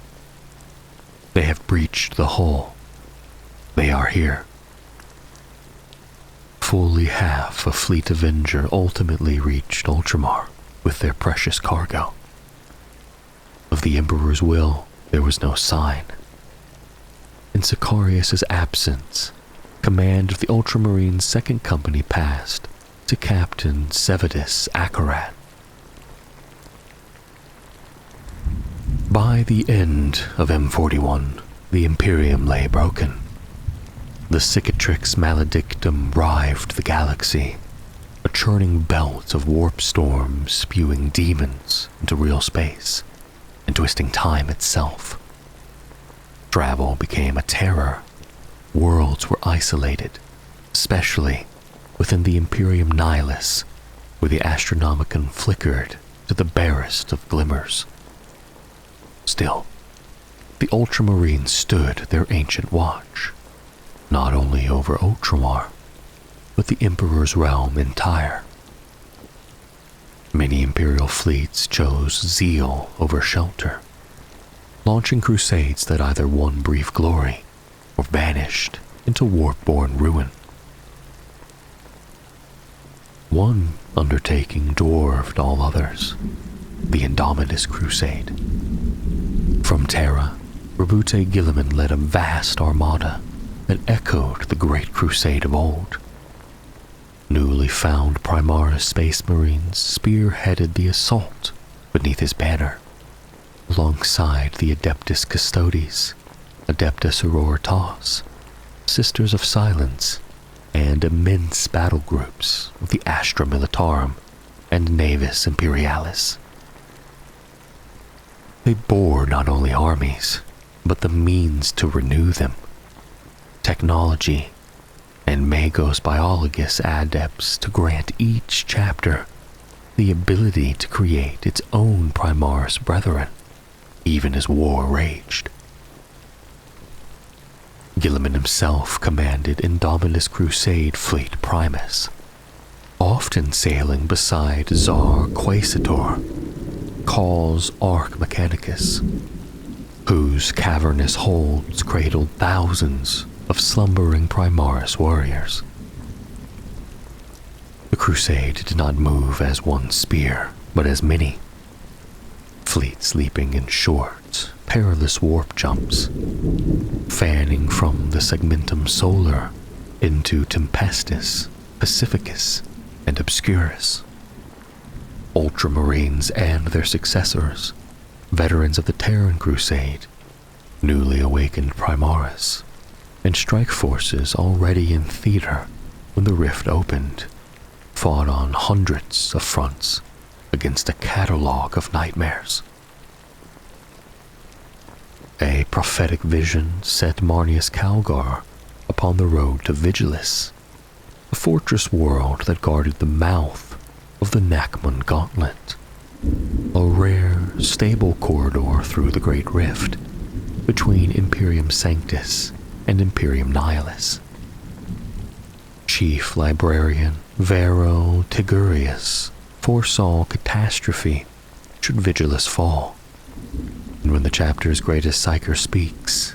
They have breached the hull. They are here. Fully half of Fleet Avenger ultimately reached Ultramar with their precious cargo. Of the Emperor's Will, there was no sign. In Sicarius' absence, command of the Ultramarines' second company passed to Captain Sevidus Akarat. By the end of M41, the Imperium lay broken. The Cicatrix Maledictum rived the galaxy, a churning belt of warp storms spewing demons into real space and twisting time itself. Travel became a terror. Worlds were isolated, especially within the Imperium Nihilus, where the Astronomicon flickered to the barest of glimmers. Still, the Ultramarines stood their ancient watch, not only over Ultramar, but the Emperor's realm entire. Many Imperial fleets chose zeal over shelter, launching crusades that either won brief glory or vanished into warp-born ruin. One undertaking dwarfed all others, the Indomitus Crusade. From Terra, Roboute Guilliman led a vast armada that echoed the Great Crusade of old. Newly found Primaris Space Marines spearheaded the assault beneath his banner, alongside the Adeptus Custodes, Adeptus Auroritas, Sisters of Silence, and immense battle groups of the Astra Militarum and Navis Imperialis. They bore not only armies, but the means to renew them, technology, and Magos Biologus adepts to grant each chapter the ability to create its own Primaris brethren, even as war raged. Guilliman himself commanded Indomitus Crusade Fleet Primus, often sailing beside Czar Quaesitor, Cause Arch Mechanicus, whose cavernous holds cradled thousands of slumbering Primaris warriors. The crusade did not move as one spear, but as many. Fleets leaping in short, perilous warp jumps, fanning from the Segmentum Solar into Tempestus, Pacificus, and Obscurus. Ultramarines and their successors, veterans of the Terran Crusade, newly awakened Primaris, and strike forces already in theater when the rift opened, fought on hundreds of fronts against a catalogue of nightmares. A prophetic vision set Marneus Calgar upon the road to Vigilis, a fortress world that guarded the mouth of the Nachman Gauntlet, a rare, stable corridor through the Great Rift between Imperium Sanctus and Imperium Nihilus. Chief Librarian Vero Tigurius foresaw catastrophe should Vigilis fall, and when the chapter's greatest psyker speaks,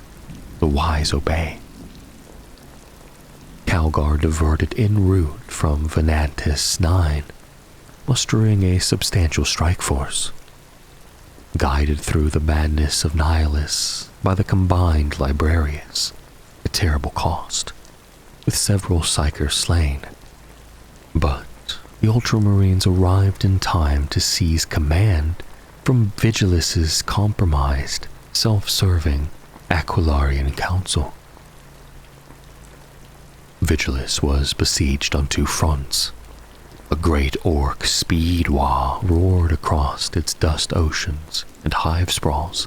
the wise obey. Calgar diverted en route from Venantis 9, mustering a substantial strike force, guided through the madness of Nihilus by the combined Librarians, a terrible cost, with several psychers slain. But the Ultramarines arrived in time to seize command from Vigilis's compromised, self-serving Aquilarian Council. Vigilis was besieged on two fronts. A great orc speedwa roared across its dust oceans and hive sprawls,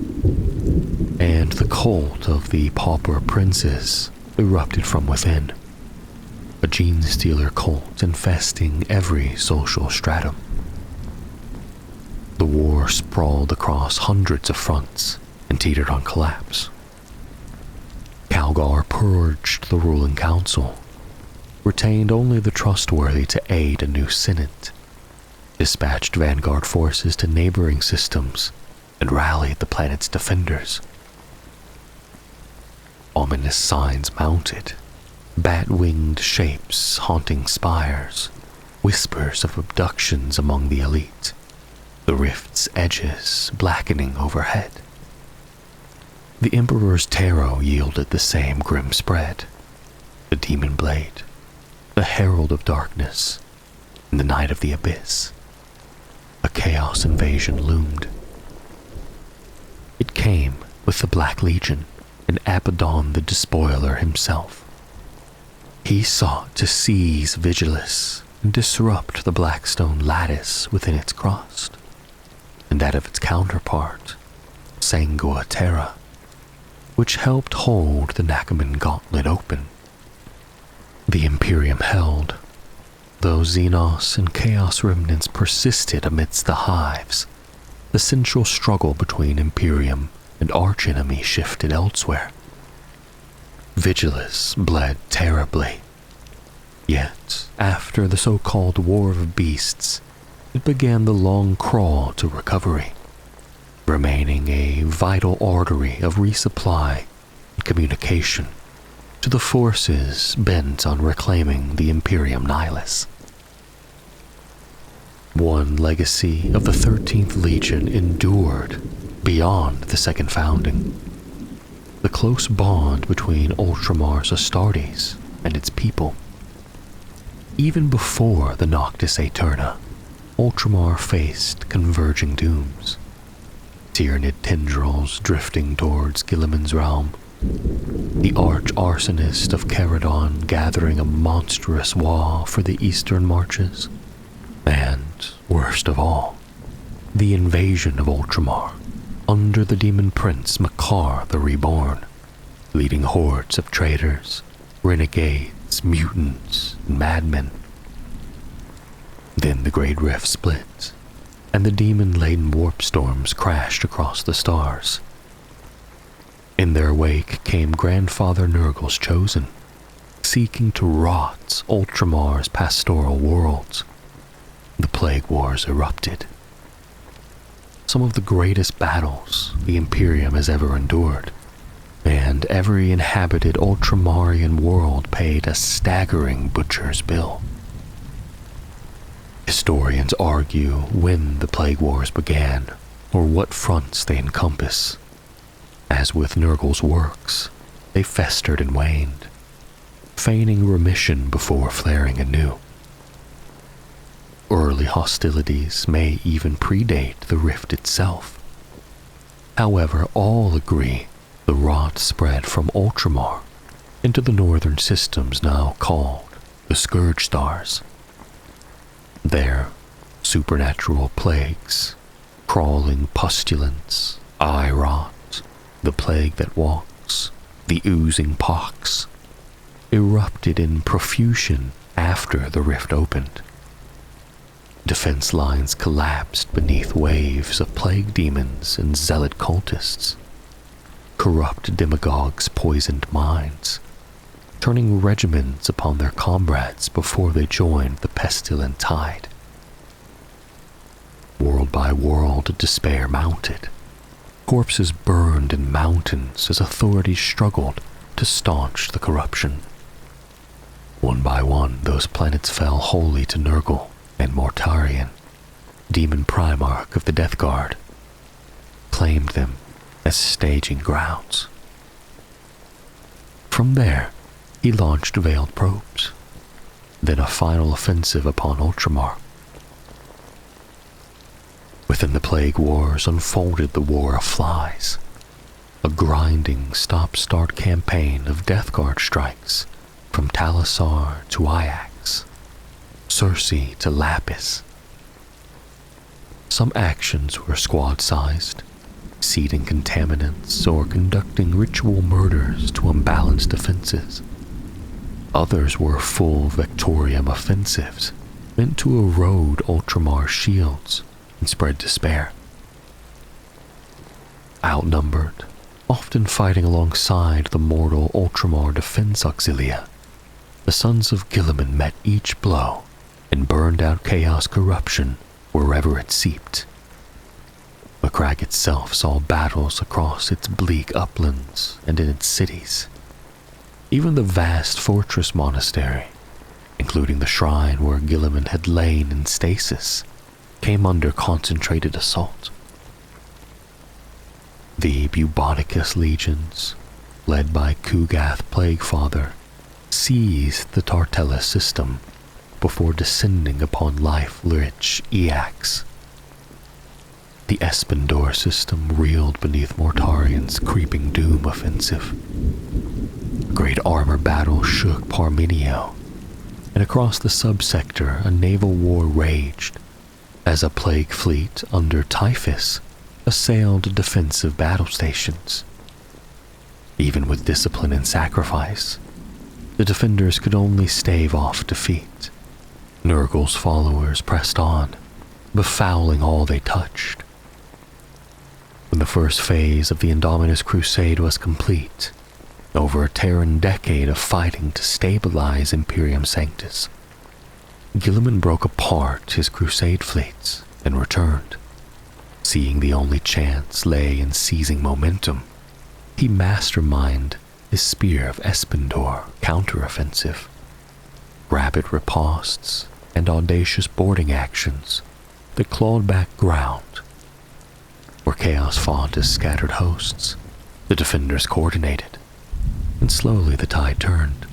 and the cult of the pauper princes erupted from within, a gene-stealer cult infesting every social stratum. The war sprawled across hundreds of fronts and teetered on collapse. Calgar purged the ruling council, retained only the trustworthy to aid a new Senate, dispatched vanguard forces to neighboring systems, and rallied the planet's defenders. Ominous signs mounted, bat-winged shapes haunting spires, whispers of abductions among the elite, the rift's edges blackening overhead. The Emperor's tarot yielded the same grim spread. The Demon Blade, the Herald of Darkness, and the Night of the Abyss. A chaos invasion loomed. It came with the Black Legion and Abaddon the Despoiler himself. He sought to seize Vigilis and disrupt the Blackstone lattice within its crust, and that of its counterpart, Sangua Terra, which helped hold the Nachman Gauntlet open. The Imperium held, though Xenos and Chaos remnants persisted amidst the hives. The central struggle between Imperium and archenemy shifted elsewhere. Vigilis bled terribly. Yet, after the so-called War of Beasts, it began the long crawl to recovery, remaining a vital artery of resupply and communication to the forces bent on reclaiming the Imperium Nihilus. One legacy of the 13th Legion endured beyond the Second Founding: the close bond between Ultramar's Astartes and its people. Even before the Noctis Aeterna, Ultramar faced converging dooms. Tyrannid tendrils drifting towards Guilliman's realm, the arch-arsonist of Caradon gathering a monstrous wall for the eastern marches, and, worst of all, the invasion of Ultramar under the demon prince Macragge the Reborn, leading hordes of traitors, renegades, mutants, and madmen. Then the Great Rift split, and the demon-laden warp storms crashed across the stars. In their wake came Grandfather Nurgle's Chosen, seeking to rot Ultramar's pastoral worlds. The Plague Wars erupted. Some of the greatest battles the Imperium has ever endured, and every inhabited Ultramarian world paid a staggering butcher's bill. Historians argue when the Plague Wars began, or what fronts they encompass. As with Nurgle's works, they festered and waned, feigning remission before flaring anew. Early hostilities may even predate the rift itself. However, all agree the rot spread from Ultramar into the northern systems now called the Scourge Stars. There, supernatural plagues, crawling pestilence, eye rot, the plague that walks, the oozing pox, erupted in profusion after the rift opened. Defense lines collapsed beneath waves of plague demons and zealot cultists. Corrupt demagogues poisoned minds, turning regiments upon their comrades before they joined the pestilent tide. World by world, despair mounted. Corpses burned in mountains as authorities struggled to staunch the corruption. One by one, those planets fell wholly to Nurgle and Mortarion, demon primarch of the Death Guard, claimed them as staging grounds. From there, he launched veiled probes, then a final offensive upon Ultramar. Within the Plague Wars unfolded the War of Flies, a grinding stop-start campaign of Death Guard strikes from Talisar to Ajax, Circe to Lapis. Some actions were squad-sized, seeding contaminants or conducting ritual murders to unbalance defenses. Others were full Vectorium offensives, meant to erode Ultramar's shields and spread despair. Outnumbered, often fighting alongside the mortal Ultramar defense auxilia, the sons of Guilliman met each blow and burned out chaos corruption wherever it seeped. Macragge itself saw battles across its bleak uplands and in its cities. Even the vast fortress monastery, including the shrine where Guilliman had lain in stasis, came under concentrated assault. The Bubonicus legions, led by Kugath Plaguefather, seized the Tartella system before descending upon life-rich Eax. The Espendor system reeled beneath Mortarion's creeping doom offensive. A great armor battle shook Parmenio, and across the subsector a naval war raged as a plague fleet under Typhus assailed defensive battle stations. Even with discipline and sacrifice, the defenders could only stave off defeat. Nurgle's followers pressed on, befouling all they touched. When the first phase of the Indomitus Crusade was complete, over a Terran decade of fighting to stabilize Imperium Sanctus, Guilliman broke apart his Crusade fleets and returned. Seeing the only chance lay in seizing momentum, he masterminded his spear of Espandor counteroffensive, rapid ripostes, and audacious boarding actions that clawed back ground. Where chaos fought his scattered hosts, the defenders coordinated, and slowly the tide turned.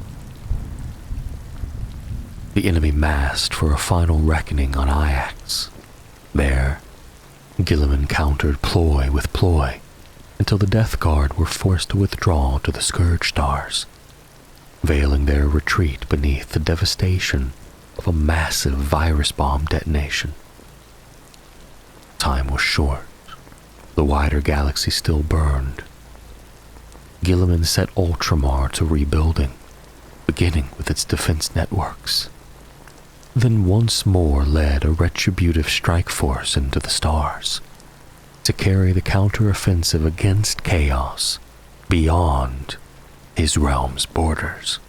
The enemy massed for a final reckoning on Ajax. There, Guilliman countered ploy with ploy until the Death Guard were forced to withdraw to the Scourge Stars, veiling their retreat beneath the devastation of a massive virus bomb detonation. Time was short. The wider galaxy still burned. Guilliman set Ultramar to rebuilding, beginning with its defense networks, then once more led a retributive strike force into the stars to carry the counteroffensive against chaos beyond his realm's borders.